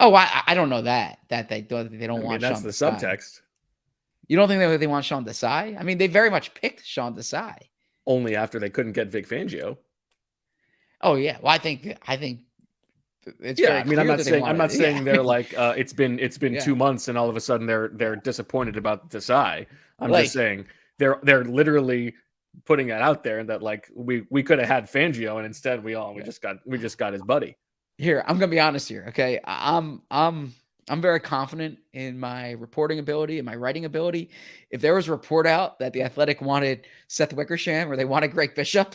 [SPEAKER 2] oh, I don't know that they don't want.
[SPEAKER 3] That's
[SPEAKER 2] Sean
[SPEAKER 3] the
[SPEAKER 2] Desai.
[SPEAKER 3] subtext.
[SPEAKER 2] You don't think they want Sean Desai? I mean, they very much picked Sean Desai.
[SPEAKER 3] Only after they couldn't get Vic Fangio.
[SPEAKER 2] Oh yeah, well I think it's
[SPEAKER 3] I mean, I'm not saying they're like it's been 2 months and all of a sudden they're disappointed about Desai. I'm just saying they're literally putting that out there, and that like we could have had Fangio, and instead we just got his buddy.
[SPEAKER 2] Here, I'm gonna be honest here, okay? I'm very confident in my reporting ability and my writing ability. If there was a report out that the Athletic wanted Seth Wickersham or they wanted Greg Bishop,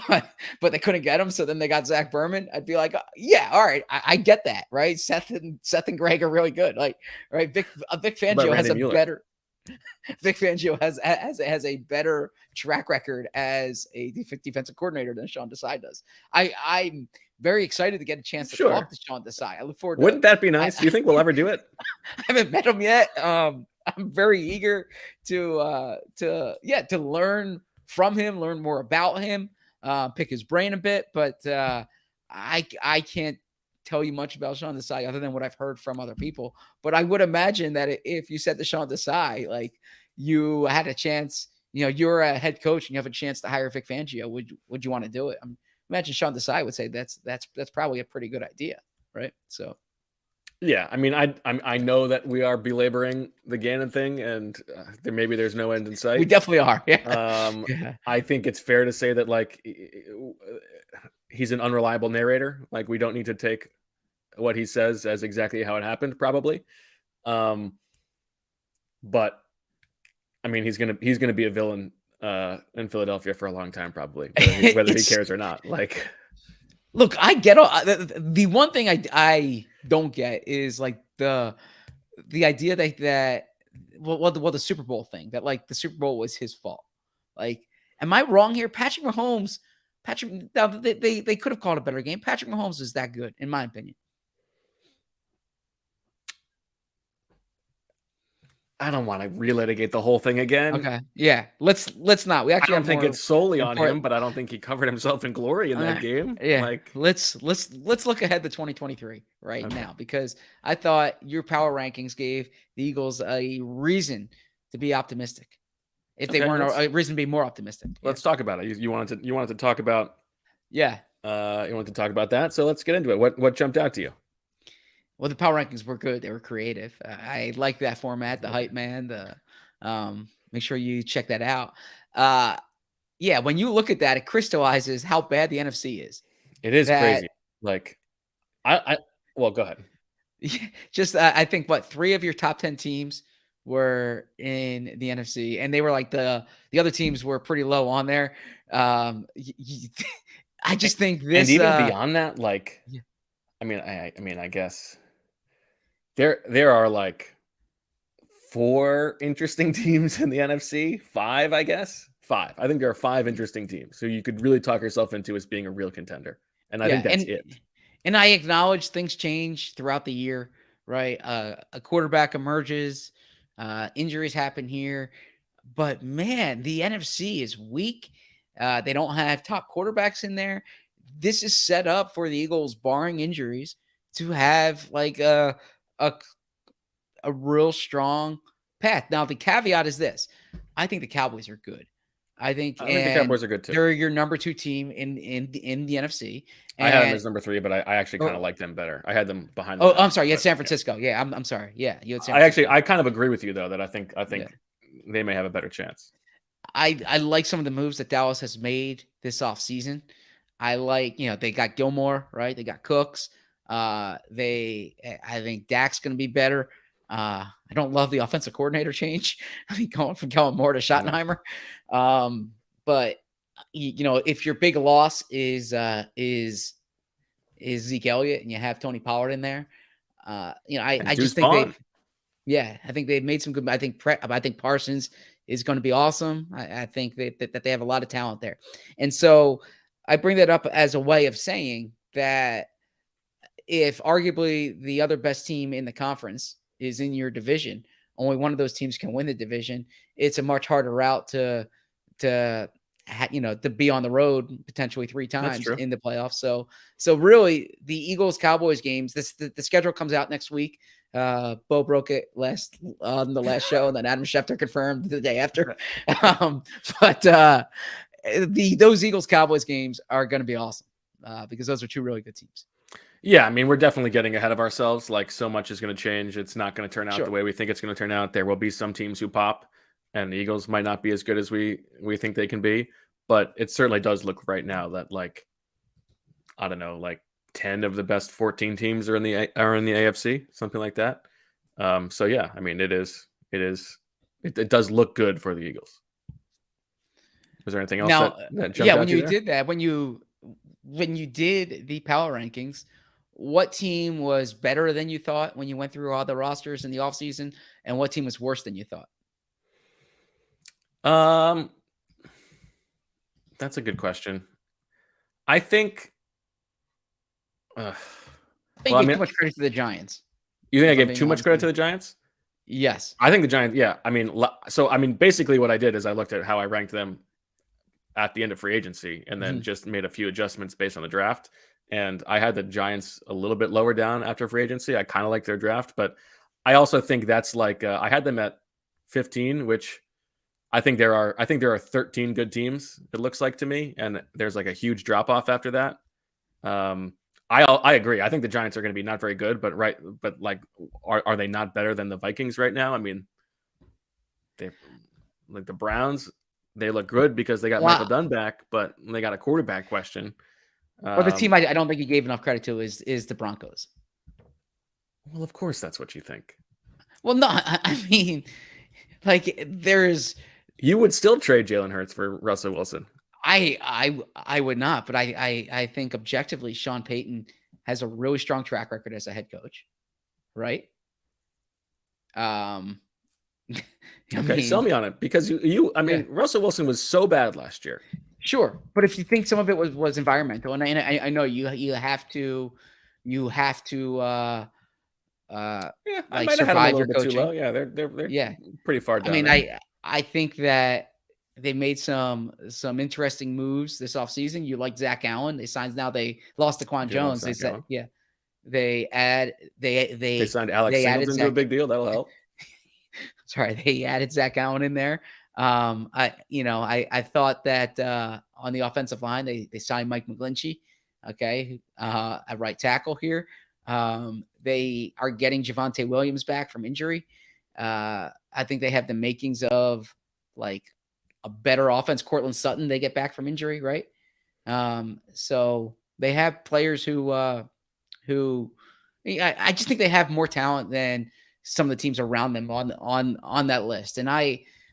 [SPEAKER 2] but they couldn't get him, so then they got Zach Berman, I'd be like, yeah, all right, I get that, right? Seth and Greg are really good, like, right? Vic Fangio has a better. Vic Fangio has a better track record as a defensive coordinator than Sean Desai does. I'm very excited to get a chance to talk to Sean Desai. I look forward to
[SPEAKER 3] Wouldn't that be nice? Do you think we'll ever do it?
[SPEAKER 2] I haven't met him yet. I'm very eager to learn from him, learn more about him, pick his brain a bit. But I can't tell you much about Sean Desai other than what I've heard from other people. But I would imagine that if you said to Sean Desai, like, you had a chance, you're a head coach and you have a chance to hire Vic Fangio, would you want to do it? Imagine Sean Desai would say that's probably a pretty good idea, right? So,
[SPEAKER 3] yeah, I mean, I know that we are belaboring the Gannon thing, and maybe there's no end in sight.
[SPEAKER 2] We definitely are. Yeah.
[SPEAKER 3] I think it's fair to say that like he's an unreliable narrator. Like, we don't need to take what he says as exactly how it happened, probably. But I mean, he's gonna be a villain in Philadelphia for a long time, probably, whether he cares or not. Like,
[SPEAKER 2] look, I get the one thing I don't get is like the idea that the Super Bowl thing, that like the Super Bowl was his fault. Like, am I wrong here? Patrick Mahomes, now they could have called a better game. Patrick Mahomes is that good, in my opinion.
[SPEAKER 3] I don't want to relitigate the whole thing again.
[SPEAKER 2] Okay. Yeah. Let's not. We actually
[SPEAKER 3] don't think it's solely on him, but I don't think he covered himself in glory in that game.
[SPEAKER 2] Yeah.
[SPEAKER 3] Like,
[SPEAKER 2] let's look ahead to 2023 now, because I thought your power rankings gave the Eagles a reason to be optimistic. If they weren't a reason to be more optimistic.
[SPEAKER 3] Let's talk about it. You wanted to talk about
[SPEAKER 2] you
[SPEAKER 3] wanted to talk about that. So let's get into it. What jumped out to you?
[SPEAKER 2] Well, the power rankings were good. They were creative. I like that format, the hype man, make sure you check that out. Yeah, when you look at that, it crystallizes how bad the NFC is.
[SPEAKER 3] It is crazy. Like, well, go ahead.
[SPEAKER 2] Just, I think, 3 of your top 10 teams were in the NFC, and they were like the other teams were pretty low on there. I just think this,
[SPEAKER 3] and even beyond that, like, I mean, I guess there are like 4 interesting teams in the NFC. 5, I guess. 5. I think there are 5 interesting teams who you could really talk yourself into as being a real contender. And I think that's it.
[SPEAKER 2] And I acknowledge things change throughout the year, right? A quarterback emerges, injuries happen here, but man, the NFC is weak. They don't have top quarterbacks in there. This is set up for the Eagles, barring injuries, to have like a real strong path. Now, the caveat is this: I think the Cowboys are good. I think the
[SPEAKER 3] Cowboys are good too.
[SPEAKER 2] They're your number 2 team in the NFC.
[SPEAKER 3] And I had them as number 3, but I actually kind of like them better. I had them behind.
[SPEAKER 2] I'm sorry. You had San Francisco. Yeah, I'm sorry. Yeah, you had San Francisco.
[SPEAKER 3] I kind of agree with you though, that I think they may have a better chance.
[SPEAKER 2] I like some of the moves that Dallas has made this offseason. I like, they got Gilmore, right? They got Cooks. I think Dak's going to be better. I don't love the offensive coordinator change. I mean, going from Kellen Moore to Schottenheimer. But if your big loss is Zeke Elliott and you have Tony Pollard in there, I just think I think they've made some good. I think Parsons is going to be awesome. I think that they have a lot of talent there, and so I bring that up as a way of saying that if arguably the other best team in the conference is in your division, only one of those teams can win the division. It's a much harder route to be on the road potentially 3 times in the playoffs. So really the Eagles Cowboys games, the schedule comes out next week. Bo broke it on the last show, and then Adam Schefter confirmed the day after. Those Eagles Cowboys games are going to be awesome because those are 2 really good teams.
[SPEAKER 3] Yeah, I mean, we're definitely getting ahead of ourselves. Like, so much is going to change. It's not going to turn out the way we think it's going to turn out. There will be some teams who pop, and the Eagles might not be as good as we think they can be. But it certainly does look right now that, like, I don't know, like 10 of the best 14 teams are in the AFC, something like that. So yeah, I mean, it does look good for the Eagles. Was there anything else that jumped out
[SPEAKER 2] when you
[SPEAKER 3] there?
[SPEAKER 2] did that, when you did the power rankings, what team was better than you thought when you went through all the rosters in the offseason, and what team was worse than you thought?
[SPEAKER 3] That's a good question. I think
[SPEAKER 2] I gave too much credit to the Giants.
[SPEAKER 3] You think I gave too much credit to the Giants?
[SPEAKER 2] Yes.
[SPEAKER 3] I think the Giants, yeah. I mean, basically what I did is I looked at how I ranked them at the end of free agency and then just made a few adjustments based on the draft. And I had the Giants a little bit lower down after free agency. I kind of like their draft, but I also think that's like, I had them at 15, which I think there are 13 good teams, it looks like to me. And there's like a huge drop off after that. I agree. I think the Giants are going to be not very good, but like, are they not better than the Vikings right now? I mean, they like the Browns. They look good because they got Michael Dunn back, but they got a quarterback question.
[SPEAKER 2] Well, the team I don't think you gave enough credit to is the Broncos.
[SPEAKER 3] Well, of course, that's what you think.
[SPEAKER 2] Well, no, I mean, like
[SPEAKER 3] you would still trade Jalen Hurts for Russell Wilson.
[SPEAKER 2] I would not, but I think objectively Sean Payton has a really strong track record as a head coach, right?
[SPEAKER 3] Okay, sell me on it because Russell Wilson was so bad last year.
[SPEAKER 2] Sure, but if you think some of it was environmental, and I know you have to
[SPEAKER 3] like survive your coaching. Too low. Yeah, they're pretty far down.
[SPEAKER 2] I mean, I think that they made some interesting moves this offseason. You like Zach Allen. They lost to Quan Jones. They said, they
[SPEAKER 3] signed Alex Singleton to a big deal. That'll help.
[SPEAKER 2] Sorry, they added Zach Allen in there. I thought that on the offensive line, they signed Mike McGlinchey, at right tackle here. They are getting Javonte Williams back from injury. I think they have the makings of like a better offense. Cortland Sutton, they get back from injury, right? So they have players who I just think they have more talent than some of the teams around them on that list. And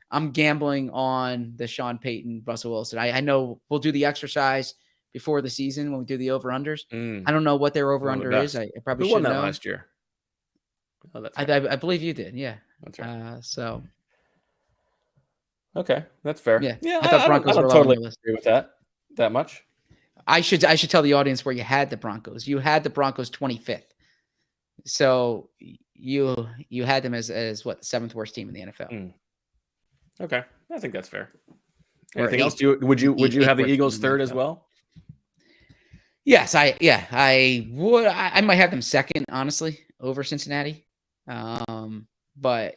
[SPEAKER 2] I'm gambling on the Sean Payton, Russell Wilson. I know we'll do the exercise before the season when we do the over-unders. I don't know what their over-under is. I probably should know. Who won that
[SPEAKER 3] last year?
[SPEAKER 2] Oh, that's right. I believe you did. Yeah.
[SPEAKER 3] That's right.
[SPEAKER 2] So.
[SPEAKER 3] Okay, that's fair.
[SPEAKER 2] Yeah.
[SPEAKER 3] I thought Broncos were totally agree with that much.
[SPEAKER 2] I should tell the audience where you had the Broncos. You had the Broncos 25th. So you had them as what, the 7th worst team in the NFL.
[SPEAKER 3] Okay, I think that's fair. Anything else? Would you have the Eagles 3rd as well?
[SPEAKER 2] Yes, I would. I might have them 2nd, honestly, over Cincinnati. But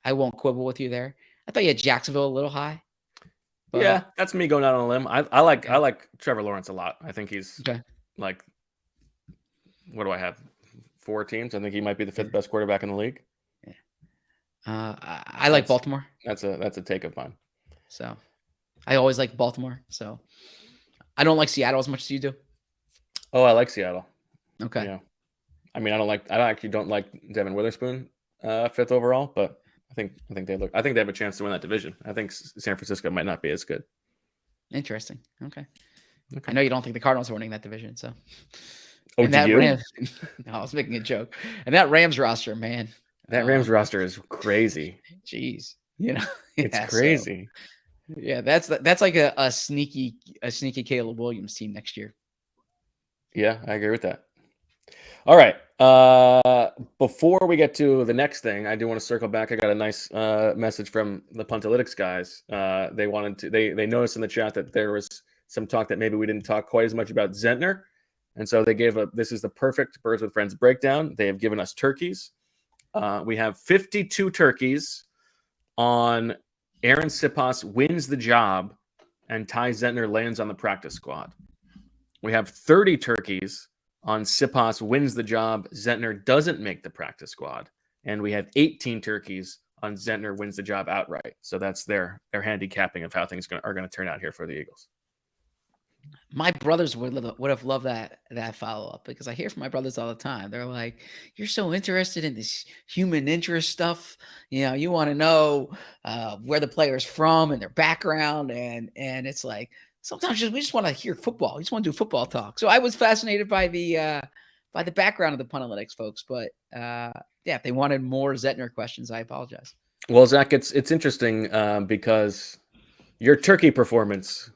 [SPEAKER 2] I won't quibble with you there. I thought you had Jacksonville a little high.
[SPEAKER 3] But, yeah, that's me going out on a limb. I like Trevor Lawrence a lot. I think he's like, what do I have? 4 teams. I think he might be the 5th best quarterback in the league.
[SPEAKER 2] I like Baltimore.
[SPEAKER 3] That's a take of mine.
[SPEAKER 2] So I always like Baltimore. So I don't like Seattle as much as you do.
[SPEAKER 3] Oh, I like Seattle.
[SPEAKER 2] Okay.
[SPEAKER 3] Yeah. I mean, I actually don't like Devin Witherspoon 5th overall, but I think they have a chance to win that division. I think San Francisco might not be as good.
[SPEAKER 2] Interesting. Okay. I know you don't think the Cardinals are winning that division, so.
[SPEAKER 3] Oh,
[SPEAKER 2] and
[SPEAKER 3] do you?
[SPEAKER 2] No, I was making a joke. And that Rams roster, man.
[SPEAKER 3] That Rams roster is crazy.
[SPEAKER 2] Jeez.
[SPEAKER 3] It's crazy.
[SPEAKER 2] So, yeah, that's like a sneaky Caleb Williams team next year.
[SPEAKER 3] Yeah, I agree with that. All right. Before we get to the next thing, I do want to circle back. I got a nice message from the Puntalytics guys. They noticed in the chat that there was some talk that maybe we didn't talk quite as much about Zentner. And so they this is the perfect Birds with Friends breakdown. They have given us turkeys. We have 52 turkeys on Aaron Siposs wins the job and Ty Zentner lands on the practice squad. We have 30 turkeys on Siposs wins the job, Zentner doesn't make the practice squad. And we have 18 turkeys on Zentner wins the job outright. So that's their handicapping of how things are going to turn out here for the Eagles.
[SPEAKER 2] My brothers would have loved that follow-up, because I hear from my brothers all the time. They're like, you're so interested in this human interest stuff. You want to know where the player's from and their background. And it's like, sometimes we just want to hear football. We just want to do football talk. So I was fascinated by the background of the Puntalytics folks. But if they wanted more Zentner questions, I apologize.
[SPEAKER 3] Well, Zach, it's interesting because your turkey performance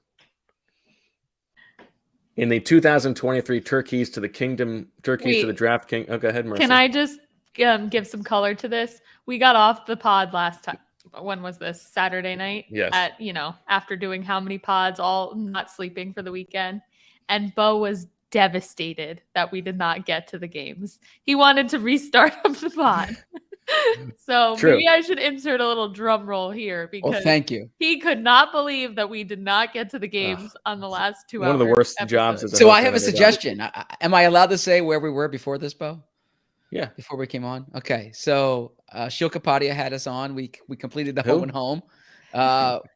[SPEAKER 3] in the 2023 Turkeys to the Kingdom, Turkeys to the Draft King. Oh, go ahead, Marissa.
[SPEAKER 6] Can I just give some color to this? We got off the pod last time. When was this? Saturday night?
[SPEAKER 3] Yes.
[SPEAKER 6] After doing how many pods, all not sleeping for the weekend. And Bo was devastated that we did not get to the games. He wanted to restart up the pod. So
[SPEAKER 3] True.
[SPEAKER 6] Maybe I should insert a little drum roll here, because
[SPEAKER 2] thank you.
[SPEAKER 6] He could not believe that we did not get to the games on the last 2 hours.
[SPEAKER 3] One of the worst jobs.
[SPEAKER 2] So I have a suggestion. Am I allowed to say where we were before this, Bo?
[SPEAKER 3] Yeah.
[SPEAKER 2] Before we came on? Okay. So Shil Kapadia had us on. We completed the home and home.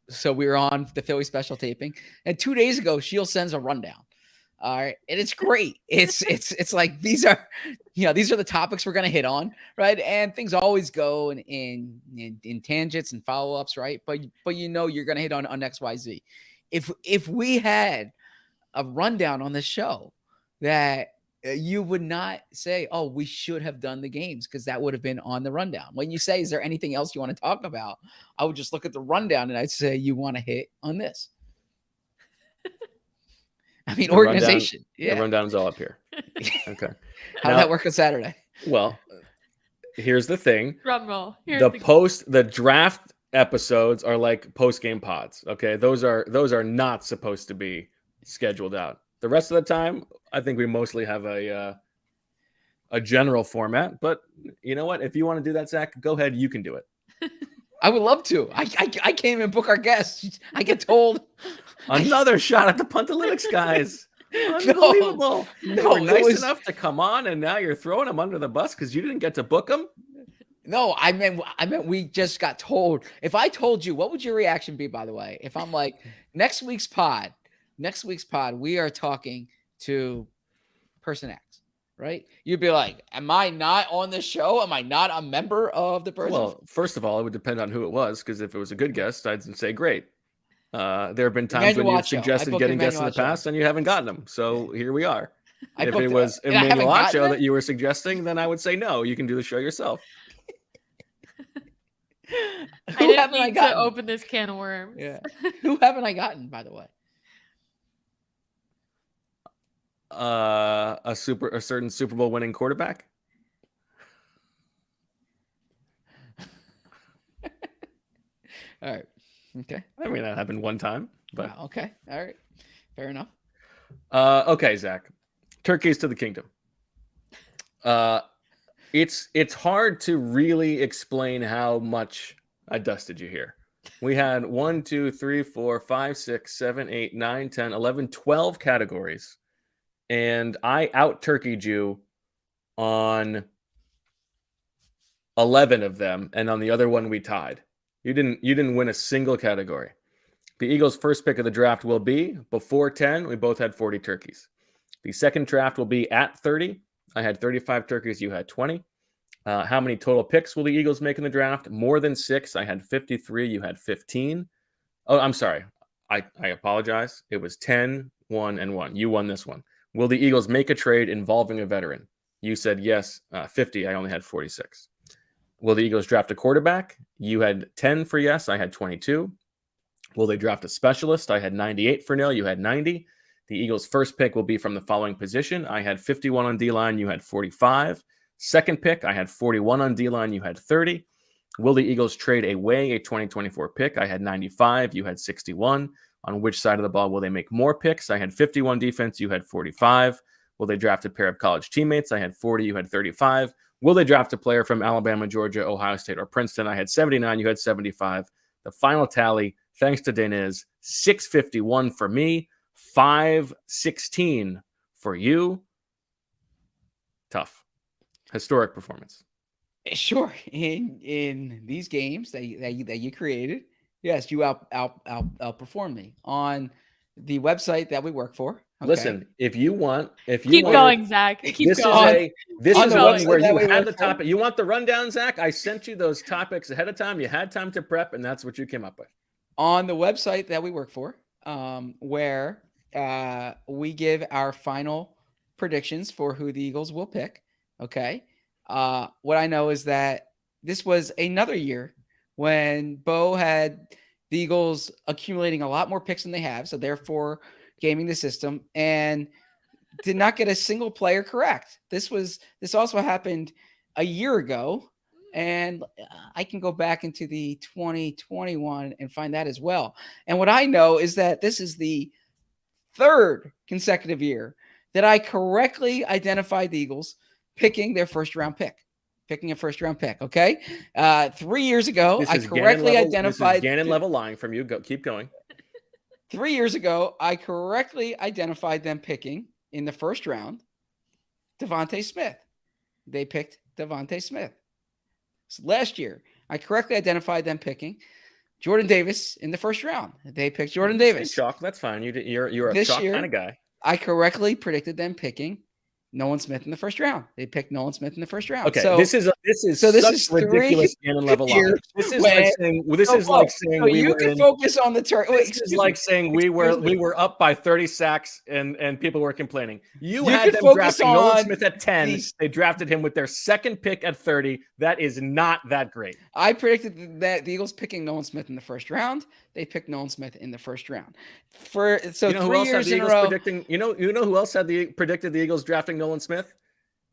[SPEAKER 2] So we were on the Philly special taping. And 2 days ago, Shil sends a rundown. All right. And it's great. It's like these are the topics we're going to hit on, right? And things always go in tangents and follow-ups, right? But you're going to hit on XYZ. If we had a rundown on the show that you would not say, oh, we should have done the games, because that would have been on the rundown. When you say, is there anything else you want to talk about? I would just look at the rundown and I'd say, you want to hit on this. I mean, organization.
[SPEAKER 3] The rundown is all up here. Okay.
[SPEAKER 2] How did that work on Saturday?
[SPEAKER 3] Well, here's the thing.
[SPEAKER 6] Drum roll.
[SPEAKER 3] The draft episodes are like post-game pods. Okay. Those are not supposed to be scheduled out. The rest of the time, I think we mostly have a general format. But you know what? If you want to do that, Zach, go ahead. You can do it.
[SPEAKER 2] I would love to. I can't even book our guests. I get told.
[SPEAKER 3] Another shot at the Puntalytics guys. Unbelievable. They were nice enough to come on, and now you're throwing them under the bus because you didn't get to book them?
[SPEAKER 2] No, I meant we just got told. If I told you, what would your reaction be, by the way? If I'm like, next week's pod, we are talking to person X, right? You'd be like, am I not on the show? Am I not a member of the person?
[SPEAKER 3] Well, first of all, it would depend on who it was, because if it was a good guest, I'd say great. There have been times when you've suggested getting guests in the past and you haven't gotten them. So here we are. If it was Emmanuel Acho that you were suggesting, then I would say no, you can do the show yourself.
[SPEAKER 6] I didn't mean to open this can of worms.
[SPEAKER 2] Yeah. Who haven't I gotten, by the way?
[SPEAKER 3] A certain Super Bowl winning quarterback.
[SPEAKER 2] All right. Okay.
[SPEAKER 3] I mean, that happened one time, but
[SPEAKER 2] wow, okay. All right. Fair enough.
[SPEAKER 3] Okay, Zach. Turkeys to the Kingdom. It's hard to really explain how much I dusted you here. We had 1, 2, 3, 4, 5, 6, 7, 8, 9, 10, 11, 12 categories. And I out-turkeyed you on 11 of them, and on the other one we tied. You didn't win a single category. The Eagles' first pick of the draft will be before 10. We both had 40 turkeys. The second draft will be at 30. I had 35 turkeys. You had 20. How many total picks will the Eagles make in the draft? More than 6. I had 53. You had 15. Oh, I'm sorry. I apologize. It was 10, 1, and 1. You won this one. Will the Eagles make a trade involving a veteran? You said yes, 50. I only had 46. Will the Eagles draft a quarterback? You had 10 for yes. I had 22. Will they draft a specialist? I had 98 for no. You had 90. The Eagles' first pick will be from the following position. I had 51 on D-line. You had 45. Second pick, I had 41 on D-line. You had 30. Will the Eagles trade away a 2024 pick? I had 95. You had 61. On which side of the ball will they make more picks? I had 51 defense. You had 45. Will they draft a pair of college teammates? I had 40. You had 35. Will they draft a player from Alabama, Georgia, Ohio State, or Princeton? I had 79. You had 75. The final tally, thanks to Dana, is 651 for me, 516 for you. Tough. Historic performance.
[SPEAKER 2] Sure. In these games that you created, yes, you outperformed me on the website that we work for. Okay.
[SPEAKER 3] Listen, if you
[SPEAKER 6] keep going, Zach. Keep going.
[SPEAKER 3] This is
[SPEAKER 2] going.
[SPEAKER 3] where you had the topic. You want the rundown, Zach? I sent you those topics ahead of time. You had time to prep, and that's what you came up with.
[SPEAKER 2] On the website that we work for, where we give our final predictions for who the Eagles will pick. Okay. What I know is that this was another year when Bo had the Eagles accumulating a lot more picks than they have, so therefore gaming the system, and did not get a single player correct. This also happened a year ago, and I can go back into the 2021 and find that as well. And what I know is that this is the third consecutive year that I correctly identified the Eagles picking a first round pick. Okay. 3 years ago, I correctly identified.
[SPEAKER 3] This is Gannon level lying from you. Keep going.
[SPEAKER 2] 3 years ago, I correctly identified them picking in the first round Devontae Smith. They picked Devontae Smith. So last year, I correctly identified them picking Jordan Davis in the first round. They picked Jordan Davis.
[SPEAKER 3] Chalk, that's fine. You're a chalk kind of guy.
[SPEAKER 2] I correctly predicted them picking Nolan Smith in the first round. They picked Nolan Smith in the first round.
[SPEAKER 3] Okay, so this is ridiculous Gannon level line. This is like saying
[SPEAKER 2] you can focus on the turn.
[SPEAKER 3] This is like saying we were up by 30 sacks and people were complaining. You had them drafting Nolan Smith at 10. They drafted him with their second pick at 30. That is not that great.
[SPEAKER 2] I predicted that the Eagles picking Nolan Smith in the first round. They picked Nolan Smith in the first round. 3 years in a row.
[SPEAKER 3] You know who else predicted the Eagles drafting Nolan Smith?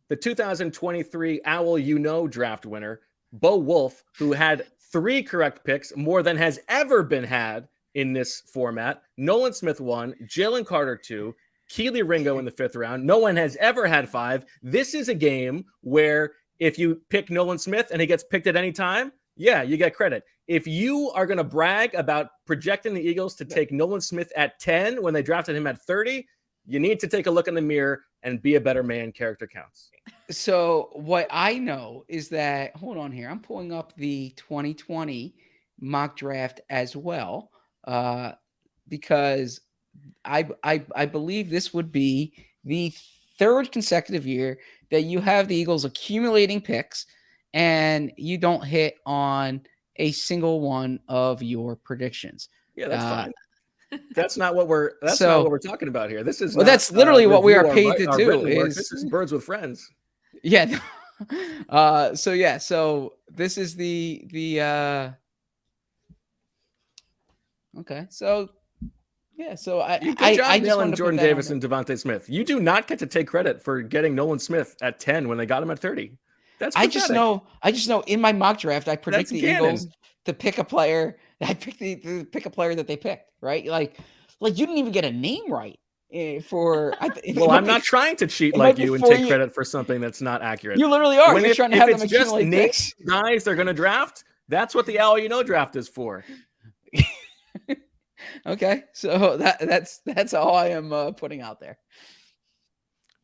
[SPEAKER 3] The 2023 Owl draft winner, Bo Wulf, who had 3 correct picks, more than has ever been had in this format. Nolan Smith 1, Jalen Carter 2, Keely Ringo in the 5th round. No one has ever had 5. This is a game where if you pick Nolan Smith and he gets picked at any time, yeah, you get credit. If you are going to brag about projecting the Eagles to take Nolan Smith at 10 when they drafted him at 30, you need to take a look in the mirror and be a better man. Character counts.
[SPEAKER 2] So what I know is that, hold on here, I'm pulling up the 2020 mock draft as well, because I believe this would be the third consecutive year that you have the Eagles accumulating picks and you don't hit on a single one of your predictions.
[SPEAKER 3] Yeah, that's fine. That's not what we're talking about here. This is
[SPEAKER 2] that's literally what we are paid to do.
[SPEAKER 3] This is Birds with Friends.
[SPEAKER 2] Yeah. So this is the okay. So yeah. So I just want to
[SPEAKER 3] Jordan Davis and Devontae Smith. You do not get to take credit for getting Nolan Smith at 10 when they got him at 30. That's pathetic. I just know in my mock draft I predict the Eagles to pick a player. I picked to pick a player that they picked, right? Like you didn't even get a name right for. I'm not trying to cheat like you and take credit for something that's not accurate.
[SPEAKER 2] You literally are. You're trying to have them accumulate
[SPEAKER 3] picks. Guys, they're going to draft. That's what the Owl draft is for.
[SPEAKER 2] Okay, so that's all I am putting out there.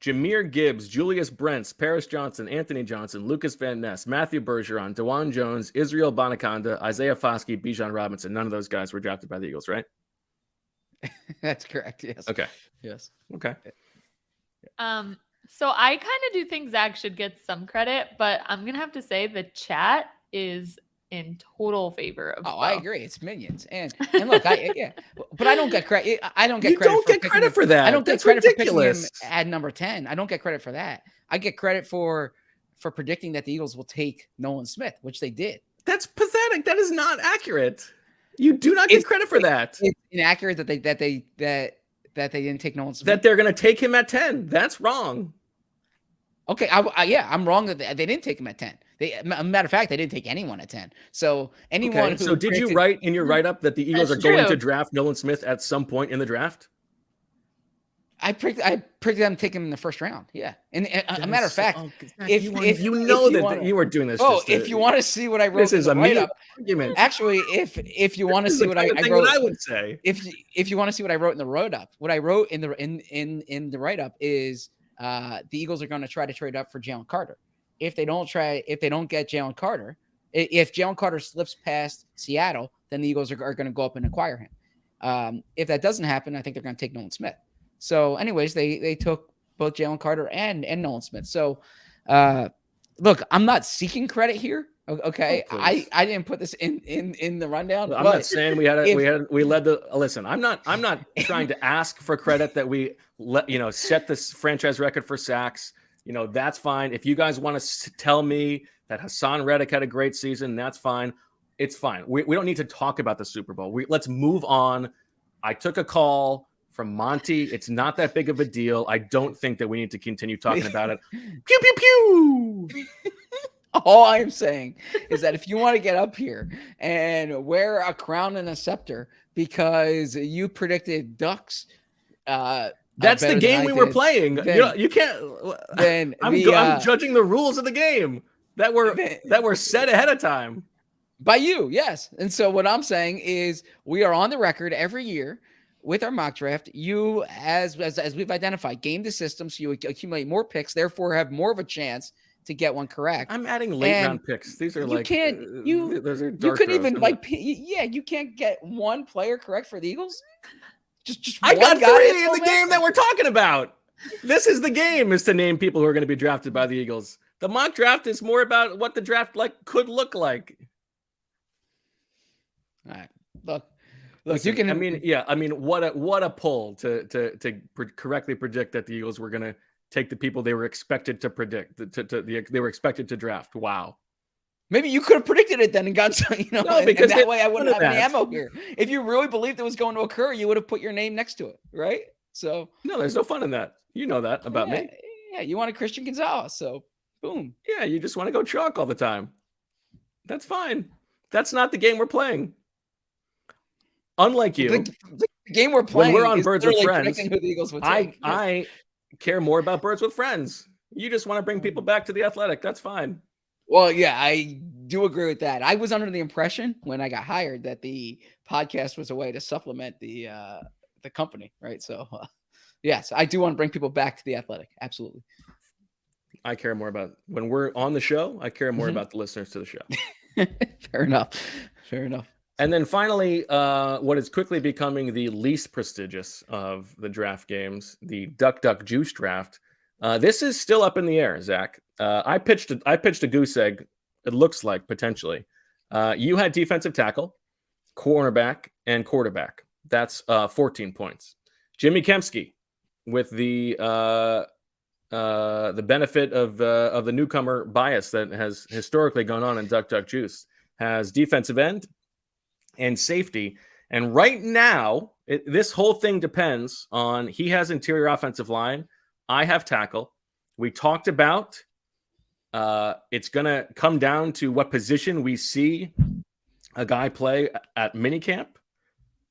[SPEAKER 3] Jahmyr Gibbs, Julius Brents, Paris Johnson, Anthony Johnson, Lucas Van Ness, Matthew Bergeron, DeJuan Jones, Israel Bonaconda, Isaiah Foskey, Bijan Robinson. None of those guys were drafted by the Eagles, right?
[SPEAKER 2] That's correct. Yes.
[SPEAKER 3] Okay.
[SPEAKER 2] Yes.
[SPEAKER 3] Okay.
[SPEAKER 6] So I kind of do think Zach should get some credit, but I'm gonna have to say the chat is in total favor of.
[SPEAKER 2] I agree. It's minions, and look, but I don't get credit. I don't get
[SPEAKER 3] You
[SPEAKER 2] credit.
[SPEAKER 3] don't get credit for that.
[SPEAKER 2] I don't get
[SPEAKER 3] That's
[SPEAKER 2] credit
[SPEAKER 3] ridiculous.
[SPEAKER 2] for picking him at number 10. I don't get credit for that. I get credit for predicting that the Eagles will take Nolan Smith, which they did.
[SPEAKER 3] That's pathetic. That is not accurate. You do not get credit for that.
[SPEAKER 2] It's inaccurate that they didn't take Nolan Smith.
[SPEAKER 3] That they're going to take him at 10. That's wrong.
[SPEAKER 2] Okay, I'm wrong that they didn't take him at 10. A matter of fact, they didn't take anyone at 10. So anyone.
[SPEAKER 3] Okay, so did you write in your write-up that the Eagles are
[SPEAKER 6] That's
[SPEAKER 3] going
[SPEAKER 6] true.
[SPEAKER 3] to draft Nolan Smith at some point in the draft?
[SPEAKER 2] I predicted them taking him in the first round. Yeah, and a matter of fact,
[SPEAKER 3] if you were doing this.
[SPEAKER 2] If you want to see what I wrote,
[SPEAKER 3] this is
[SPEAKER 2] in the
[SPEAKER 3] a mean
[SPEAKER 2] write-up.
[SPEAKER 3] argument.
[SPEAKER 2] Actually, if you want to see what I wrote,
[SPEAKER 3] I would say.
[SPEAKER 2] If you want to see what I wrote in the write-up, what I wrote in the write-up is the Eagles are going to try to trade up for Jalen Carter. If they don't get Jalen Carter, if Jalen Carter slips past Seattle, then the Eagles are going to go up and acquire him. If that doesn't happen, I think they're going to take Nolan Smith. So anyways, they took both Jalen Carter and Nolan Smith. So look, I'm not seeking credit here. Okay. I didn't put this in the rundown.
[SPEAKER 3] I'm not saying we led the listen. I'm not trying to ask for credit that we set this franchise record for sacks. That's fine. If you guys want to tell me that Hassan Reddick had a great season, that's fine. It's fine. We don't need to talk about the Super Bowl. Let's move on. I took a call from Monty. It's not that big of a deal. I don't think that we need to continue talking about it. Pew, pew, pew.
[SPEAKER 2] All I'm saying is that if you want to get up here and wear a crown and a scepter because you predicted Ducks,
[SPEAKER 3] that's the game we were playing. You can't. Then I'm judging the rules of the game that were set ahead of time
[SPEAKER 2] by you. Yes, and so what I'm saying is we are on the record every year with our mock draft. You, as we've identified, game the system so you accumulate more picks, therefore have more of a chance to get one correct.
[SPEAKER 3] I'm adding late round picks. These are
[SPEAKER 2] those are you couldn't even you can't get one player correct for the Eagles. Just
[SPEAKER 3] I got three in the game that we're talking about. This is the game, is to name people who are going to be drafted by the Eagles. The mock draft is more about what the draft could look like.
[SPEAKER 2] All right, look. Listen, you can.
[SPEAKER 3] What a pull to correctly predict that the Eagles were going to take the people they were expected to predict. They were expected to draft. Wow.
[SPEAKER 2] Maybe you could have predicted it then and got some,
[SPEAKER 3] no, because
[SPEAKER 2] that way I wouldn't have any ammo here. If you really believed it was going to occur, you would have put your name next to it, right? So
[SPEAKER 3] no, there's no fun in that. You know that about me.
[SPEAKER 2] Yeah, you wanted Christian Gonzalez, so boom.
[SPEAKER 3] Yeah, you just want to go chalk all the time. That's fine. That's not the game we're playing. Unlike you,
[SPEAKER 2] the game we're playing,
[SPEAKER 3] when we're on Birds with Friends,
[SPEAKER 2] who the Eagles would take.
[SPEAKER 3] I care more about Birds with Friends. You just want to bring people back to the Athletic. That's fine.
[SPEAKER 2] Well, yeah, I do agree with that. I was under the impression when I got hired that the podcast was a way to supplement the company, right? So, yes, I do want to bring people back to the Athletic. Absolutely.
[SPEAKER 3] I care more about when we're on the show. I care more about the listeners to the show.
[SPEAKER 2] Fair enough.
[SPEAKER 3] And then finally, what is quickly becoming the least prestigious of the draft games, the Duck Duck Juice draft. This is still up in the air, Zach. I pitched a goose egg. It looks like potentially. You had defensive tackle, cornerback, and quarterback. That's 14 points. Jimmy Kempski, with the benefit of the newcomer bias that has historically gone on in Duck Duck Juice, has defensive end and safety. And right now, this whole thing depends on, he has interior offensive line. I have tackle. We talked about it's going to come down to what position we see a guy play at minicamp.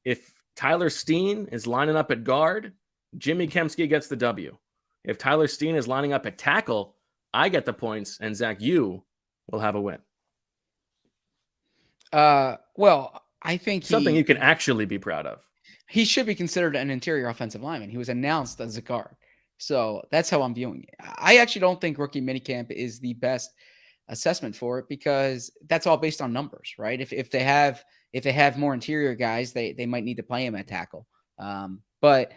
[SPEAKER 3] If Tyler Steen is lining up at guard, Jimmy Kempski gets the W. If Tyler Steen is lining up at tackle, I get the points, and Zach, you will have a win.
[SPEAKER 2] Well, I think
[SPEAKER 3] something you can actually be proud of.
[SPEAKER 2] He should be considered an interior offensive lineman. He was announced as a guard. So that's how I'm viewing it. I actually don't think rookie minicamp is the best assessment for it because that's all based on numbers, right? If they have more interior guys, they might need to play him at tackle. But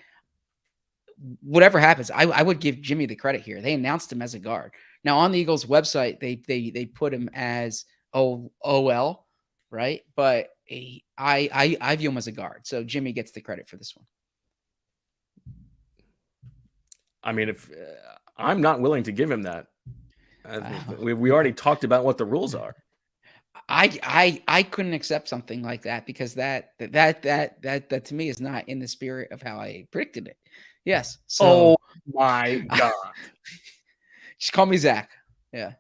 [SPEAKER 2] whatever happens, I would give Jimmy the credit here. They announced him as a guard. Now on the Eagles website, they put him as OL, right? But I view him as a guard. So Jimmy gets the credit for this one.
[SPEAKER 3] I mean, if I'm not willing to give him that, we already talked about what the rules are.
[SPEAKER 2] I couldn't accept something like that because that to me is not in the spirit of how I predicted it. Yes. So,
[SPEAKER 3] oh my God.
[SPEAKER 2] Just call me Zach. Yeah.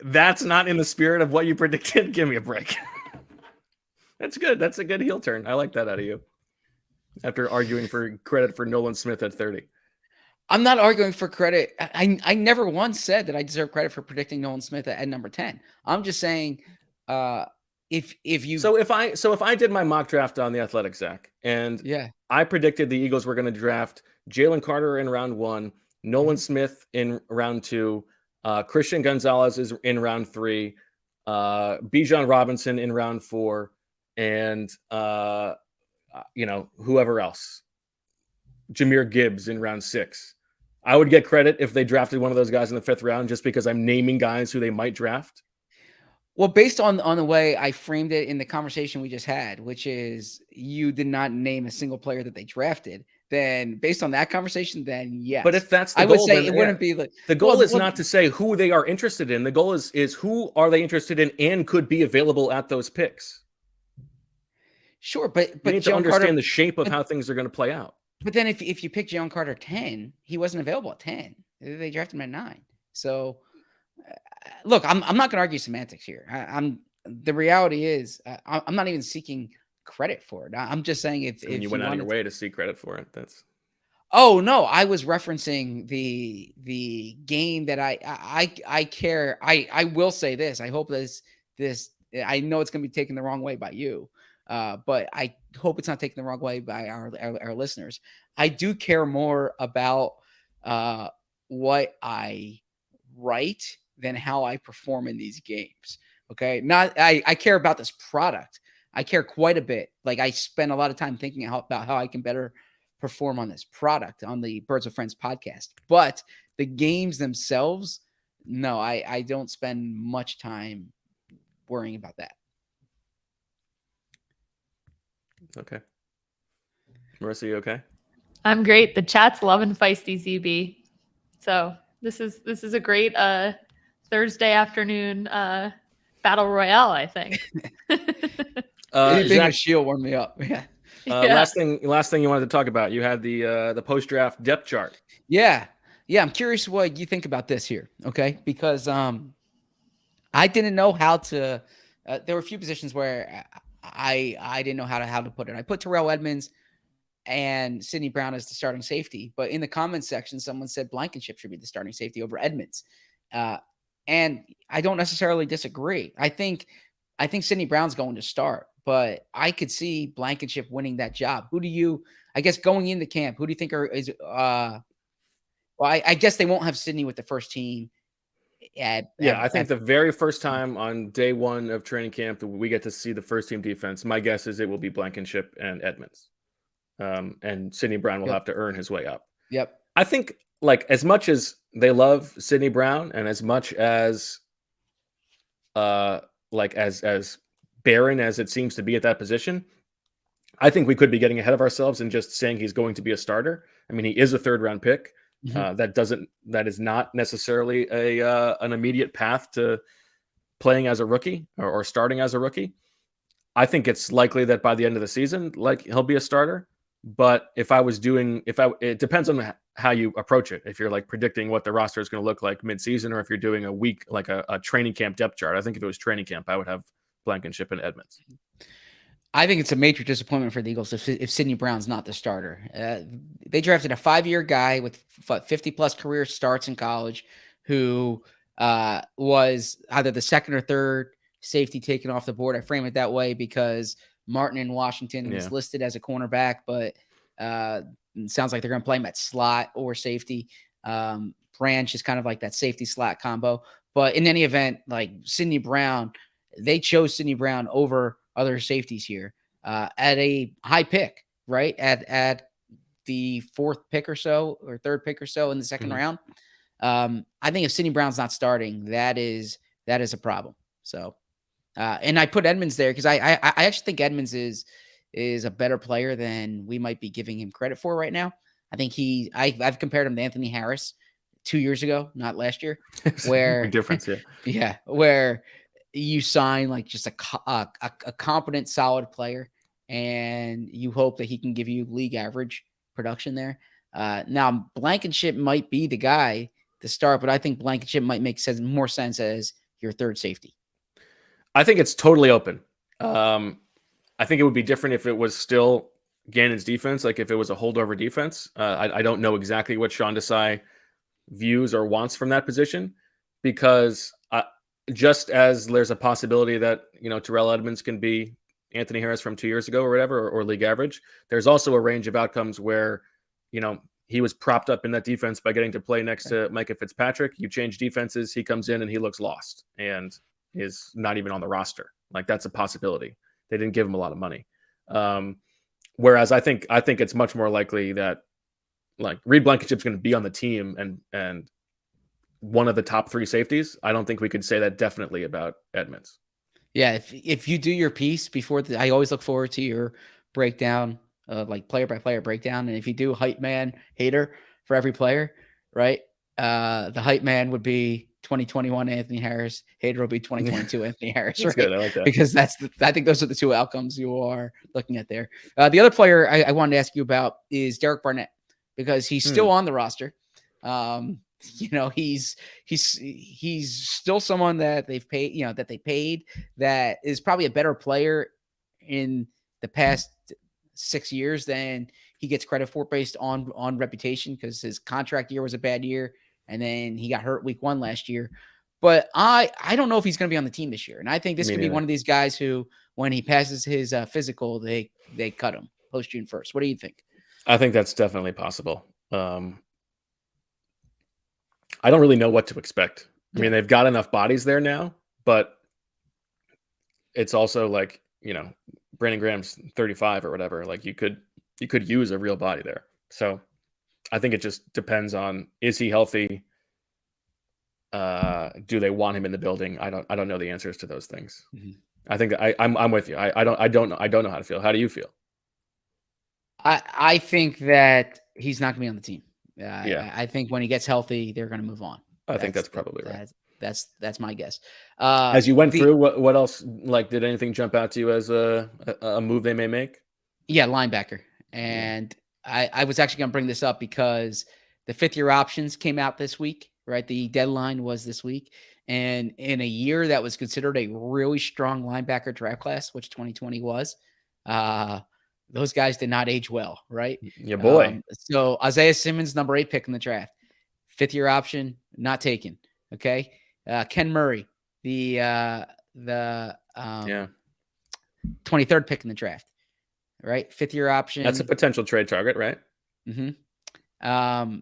[SPEAKER 3] That's not in the spirit of what you predicted. Give me a break. That's good. That's a good heel turn. I like that out of you. After arguing for credit for Nolan Smith at 30.
[SPEAKER 2] I'm not arguing for credit. I never once said that I deserve credit for predicting Nolan Smith at number 10. I'm just saying if I did my mock draft on the Athletic, Zach, and I predicted the Eagles were going to draft Jalen Carter in round 1, Nolan Smith in round 2, Christian Gonzalez is in round 3, Bijan Robinson in round 4, and whoever else, Jahmyr Gibbs in round 6. I would get credit if they drafted one of those guys in the 5th round just because I'm naming guys who they might draft. Well, based on the way I framed it in the conversation we just had, which is you did not name a single player that they drafted, then based on that conversation, then yes.
[SPEAKER 3] But if that's the
[SPEAKER 2] I
[SPEAKER 3] goal,
[SPEAKER 2] would say
[SPEAKER 3] then,
[SPEAKER 2] it wouldn't be like
[SPEAKER 3] the goal is not to say who they are interested in. The goal is who are they interested in and could be available at those picks.
[SPEAKER 2] Sure, but
[SPEAKER 3] you need to understand the shape of how things are going to play out.
[SPEAKER 2] But then if you pick Jalen Carter 10, he wasn't available at 10. They drafted him at 9. So look, I'm not going to argue semantics here. The reality is I'm not even seeking credit for it. I'm just saying if
[SPEAKER 3] you went out of your way to seek credit for it, that's.
[SPEAKER 2] Oh no, I was referencing the game that I care. I will say this. I hope this I know it's going to be taken the wrong way by you. But I hope it's not taken the wrong way by our listeners. I do care more about what I write than how I perform in these games. Okay. I care about this product. I care quite a bit. Like I spend a lot of time thinking about how I can better perform on this product on the Birds with Friends podcast. But the games themselves, no, I don't spend much time worrying about that.
[SPEAKER 3] Okay. Marissa, you okay?
[SPEAKER 6] I'm great. The chat's loving feisty ZB. So this is a great Thursday afternoon battle royale, I think.
[SPEAKER 2] Anything a shield warm me up. Yeah.
[SPEAKER 3] Last thing you wanted to talk about. You had the post-draft depth chart.
[SPEAKER 2] Yeah. I'm curious what you think about this here. Okay. Because I didn't know how to there were a few positions where I didn't know how to put it. I put Terrell Edmonds and Sidney Brown as the starting safety, but in the comments section, someone said Blankenship should be the starting safety over Edmonds. And I don't necessarily disagree. I think Sidney Brown's going to start, but I could see Blankenship winning that job. I guess going into camp, who do you think I guess they won't have Sidney with the first team.
[SPEAKER 3] I think the very first time on day 1 of training camp that we get to see the first team defense, my guess is it will be Blankenship and Edmonds. And Sidney Brown will have to earn his way up.
[SPEAKER 2] Yep.
[SPEAKER 3] I think like as much as they love Sidney Brown and as much as as barren as it seems to be at that position, I think we could be getting ahead of ourselves and just saying he's going to be a starter. I mean, he is a 3rd round pick. That is not necessarily an immediate path to playing as a rookie or starting as a rookie. I think it's likely that by the end of the season, like he'll be a starter. But it depends on how you approach it. If you're like predicting what the roster is going to look like mid-season, or if you're doing a week, like a training camp depth chart. I think if it was training camp, I would have Blankenship and Edmonds.
[SPEAKER 2] I think it's a major disappointment for the Eagles if Sidney Brown's not the starter. They drafted a 5-year guy with 50-plus career starts in college who was either the 2nd or 3rd safety taken off the board. I frame it that way because Martin in Washington is
[SPEAKER 3] Yeah.
[SPEAKER 2] listed as a cornerback, but it sounds like they're going to play him at slot or safety. Branch is kind of like that safety slot combo. But in any event, like Sidney Brown, they chose Sidney Brown over other safeties here at a high pick, right? At the fourth pick or so, or third pick or so in the second round. I think if Sidney Brown's not starting, that is a problem. So, and I put Edmonds there because I actually think Edmonds is a better player than we might be giving him credit for right now. I think I've compared him to Anthony Harris 2 years ago, not last year, where
[SPEAKER 3] Big difference, yeah.
[SPEAKER 2] yeah, where you sign like just a competent, solid player, and you hope that he can give you league average production there. Now Blankenship might be the guy to start, but I think Blankenship might make more sense as your third safety.
[SPEAKER 3] I think it's totally open. I think it would be different if it was still Gannon's defense, like if it was a holdover defense. I don't know exactly what Sean Desai views or wants from that position, because just as there's a possibility that, Terrell Edmonds can be Anthony Harris from 2 years ago or whatever, or league average, there's also a range of outcomes where, he was propped up in that defense by getting to play next to Micah Fitzpatrick. You change defenses, he comes in and he looks lost and is not even on the roster. Like, that's a possibility. They didn't give him a lot of money. Whereas I think it's much more likely that like Reed Blankenship's going to be on the team and one of the top three safeties. I don't think we could say that definitely about Edmonds.
[SPEAKER 2] Yeah, if you do your piece before I always look forward to your breakdown, like player by player breakdown. And if you do hype man hater for every player, right? The hype man would be 2021 Anthony Harris. Hater will be 2022 Anthony Harris.
[SPEAKER 3] That's
[SPEAKER 2] right?
[SPEAKER 3] good. I like that.
[SPEAKER 2] Because I think those are the two outcomes you are looking at there. The other player I wanted to ask you about is Derek Barnett, because he's still on the roster. He's still someone that they've paid, that is probably a better player in the past 6 years than he gets credit for based on reputation, because his contract year was a bad year and then he got hurt week 1 last year. But I don't know if he's going to be on the team this year. And I think this could be one of these guys who, when he passes his physical, they cut him post June 1st. What do you think?
[SPEAKER 3] I think that's definitely possible. I don't really know what to expect. I mean, they've got enough bodies there now, but it's also like, Brandon Graham's 35 or whatever. Like you could use a real body there. So I think it just depends on, is he healthy? Do they want him in the building? I don't know the answers to those things. Mm-hmm. I think that I'm with you. I don't know how to feel. How do you feel?
[SPEAKER 2] I think that he's not going to be on the team. I think when he gets healthy, they're going to move on.
[SPEAKER 3] I think that's probably right.
[SPEAKER 2] That's my guess.
[SPEAKER 3] As you went through, what else? Like, did anything jump out to you as a move they may make?
[SPEAKER 2] Yeah, linebacker. And I was actually going to bring this up because the 5th-year options came out this week, right? The deadline was this week. And in a year that was considered a really strong linebacker draft class, which 2020 was, those guys did not age well, right?
[SPEAKER 3] Yeah, boy.
[SPEAKER 2] So Isaiah Simmons, number 8 pick in the draft, 5th-year option, not taken. Okay. Ken Murray, the 23rd pick in the draft, right? 5th-year option.
[SPEAKER 3] That's a potential trade target, right?
[SPEAKER 2] Mm-hmm.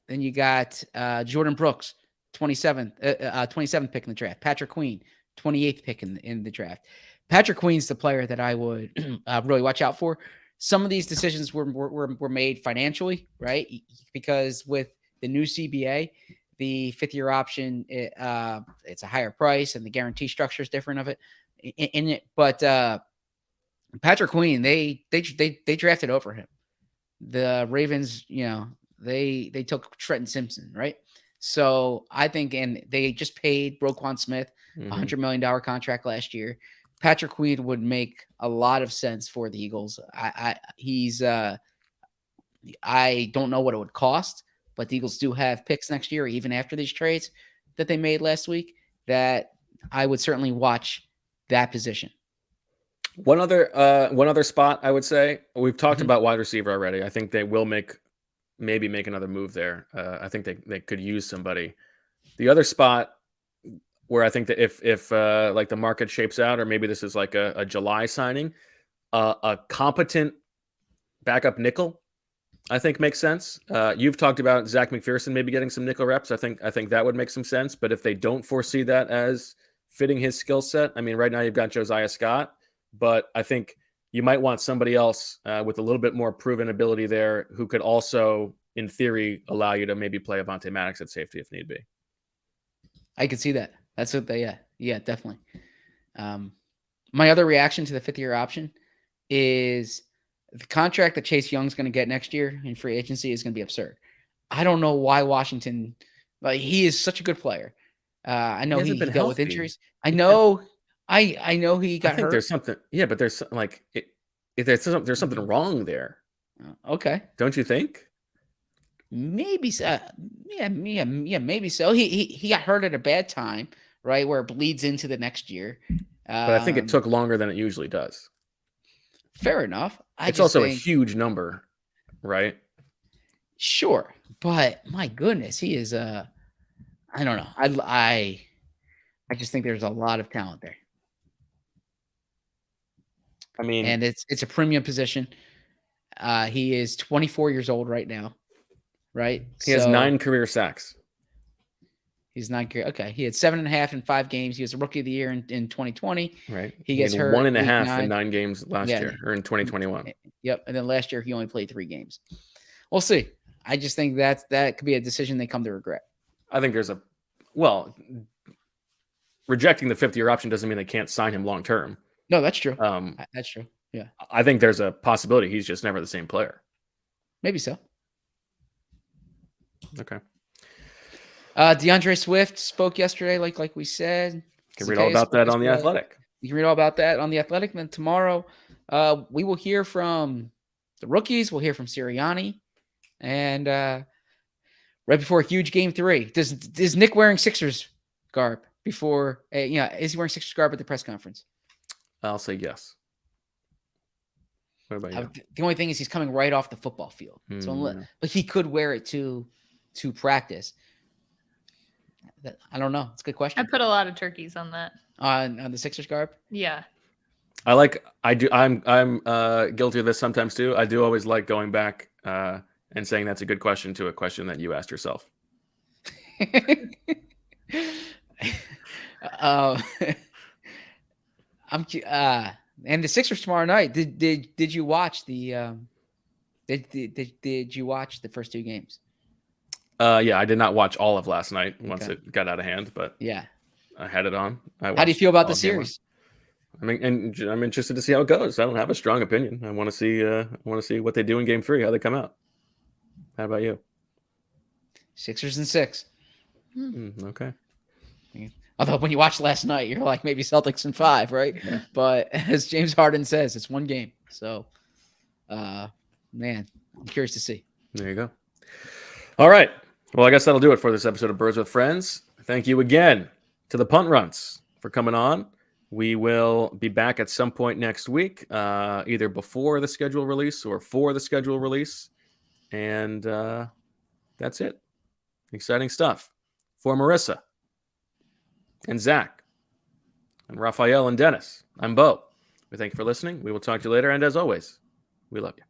[SPEAKER 2] Then you got Jordan Brooks, 27th pick in the draft. Patrick Queen, 28th pick in the draft. Patrick Queen's the player that I would really watch out for. Some of these decisions were made financially, right? Because with the new CBA, the 5th-year option, it's a higher price, and the guarantee structure is different of it in it. But Patrick Queen, they drafted over him. The Ravens, they took Trenton Simpson, right? So I think, and they just paid Roquan Smith $100 million contract last year. Patrick Queen would make a lot of sense for the Eagles. I don't know what it would cost, but the Eagles do have picks next year, even after these trades that they made last week, that I would certainly watch that position.
[SPEAKER 3] One other spot I would say, we've talked about wide receiver already. I think they will maybe make another move there. I think they could use somebody. The other spot where I think that if like the market shapes out, or maybe this is like a July signing, a competent backup nickel, I think makes sense. You've talked about Zach McPherson maybe getting some nickel reps. I think that would make some sense. But if they don't foresee that as fitting his skill set, I mean, right now you've got Josiah Scott, but I think you might want somebody else with a little bit more proven ability there who could also, in theory, allow you to maybe play Avonte Maddox at safety if need be.
[SPEAKER 2] I could see that. That's what they, yeah, definitely. My other reaction to the 5th-year option is the contract that Chase Young's going to get next year in free agency is going to be absurd. I don't know why Washington, like, he is such a good player. I know he dealt with injuries. I know he got hurt.
[SPEAKER 3] There's something, yeah, but there's like, there's something wrong there.
[SPEAKER 2] Okay.
[SPEAKER 3] Don't you think?
[SPEAKER 2] Maybe so. Yeah, maybe so. He got hurt at a bad time, right, where it bleeds into the next year.
[SPEAKER 3] But I think it took longer than it usually does.
[SPEAKER 2] Fair enough.
[SPEAKER 3] It's also a huge number, right?
[SPEAKER 2] Sure, but my goodness, he is I don't know. I just think there's a lot of talent there.
[SPEAKER 3] I mean,
[SPEAKER 2] and it's a premium position. He is 24 years old right now, right?
[SPEAKER 3] He has 9 career sacks.
[SPEAKER 2] He's 9 career. Okay, he had 7.5 in 5 games. He was a rookie of the year in 2020.
[SPEAKER 3] Right.
[SPEAKER 2] He gets hurt
[SPEAKER 3] 1.5 in 9 games last year, or in 2021.
[SPEAKER 2] Yep. And then last year he only played 3 games. We'll see. I just think that could be a decision they come to regret.
[SPEAKER 3] I think there's rejecting the 5th-year option doesn't mean they can't sign him long term.
[SPEAKER 2] No, that's true. That's true. Yeah.
[SPEAKER 3] I think there's a possibility he's just never the same player.
[SPEAKER 2] Maybe so.
[SPEAKER 3] Okay.
[SPEAKER 2] DeAndre Swift spoke yesterday, like we said.
[SPEAKER 3] You can read all about that on The Athletic.
[SPEAKER 2] You can read all about that on The Athletic. And then tomorrow, we will hear from the rookies. We'll hear from Sirianni. And right before a huge game 3, is Nick wearing Sixers garb before? Is he wearing Sixers garb at the press conference?
[SPEAKER 3] I'll say yes. What about you?
[SPEAKER 2] The only thing is he's coming right off the football field, but he could wear it to practice. I don't know. It's a good question.
[SPEAKER 6] I put a lot of turkeys on that.
[SPEAKER 2] On the Sixers garb?
[SPEAKER 6] Yeah.
[SPEAKER 3] I'm guilty of this sometimes too. I do always like going back and saying that's a good question to a question that you asked yourself.
[SPEAKER 2] And the Sixers tomorrow night. Did you watch the did you watch the first 2 games?
[SPEAKER 3] Yeah, I did not watch all of last night once it got out of hand, but
[SPEAKER 2] yeah,
[SPEAKER 3] I had it on.
[SPEAKER 2] How do you feel about the series?
[SPEAKER 3] I mean, and I'm interested to see how it goes. I don't have a strong opinion. I want to see what they do in game 3, how they come out. How about you?
[SPEAKER 2] Sixers in 6.
[SPEAKER 3] Okay.
[SPEAKER 2] Although when you watched last night, you're like maybe Celtics in 5, right? Yeah. But as James Harden says, it's 1 game. So, man, I'm curious to see.
[SPEAKER 3] There you go. All right. Well, I guess that'll do it for this episode of Birds with Friends. Thank you again to the Punt Runts for coming on. We will be back at some point next week, either before the schedule release or for the schedule release. And that's it. Exciting stuff. For Marissa and Zach and Raphael and Dennis, I'm Bo. We thank you for listening. We will talk to you later. And as always, we love you.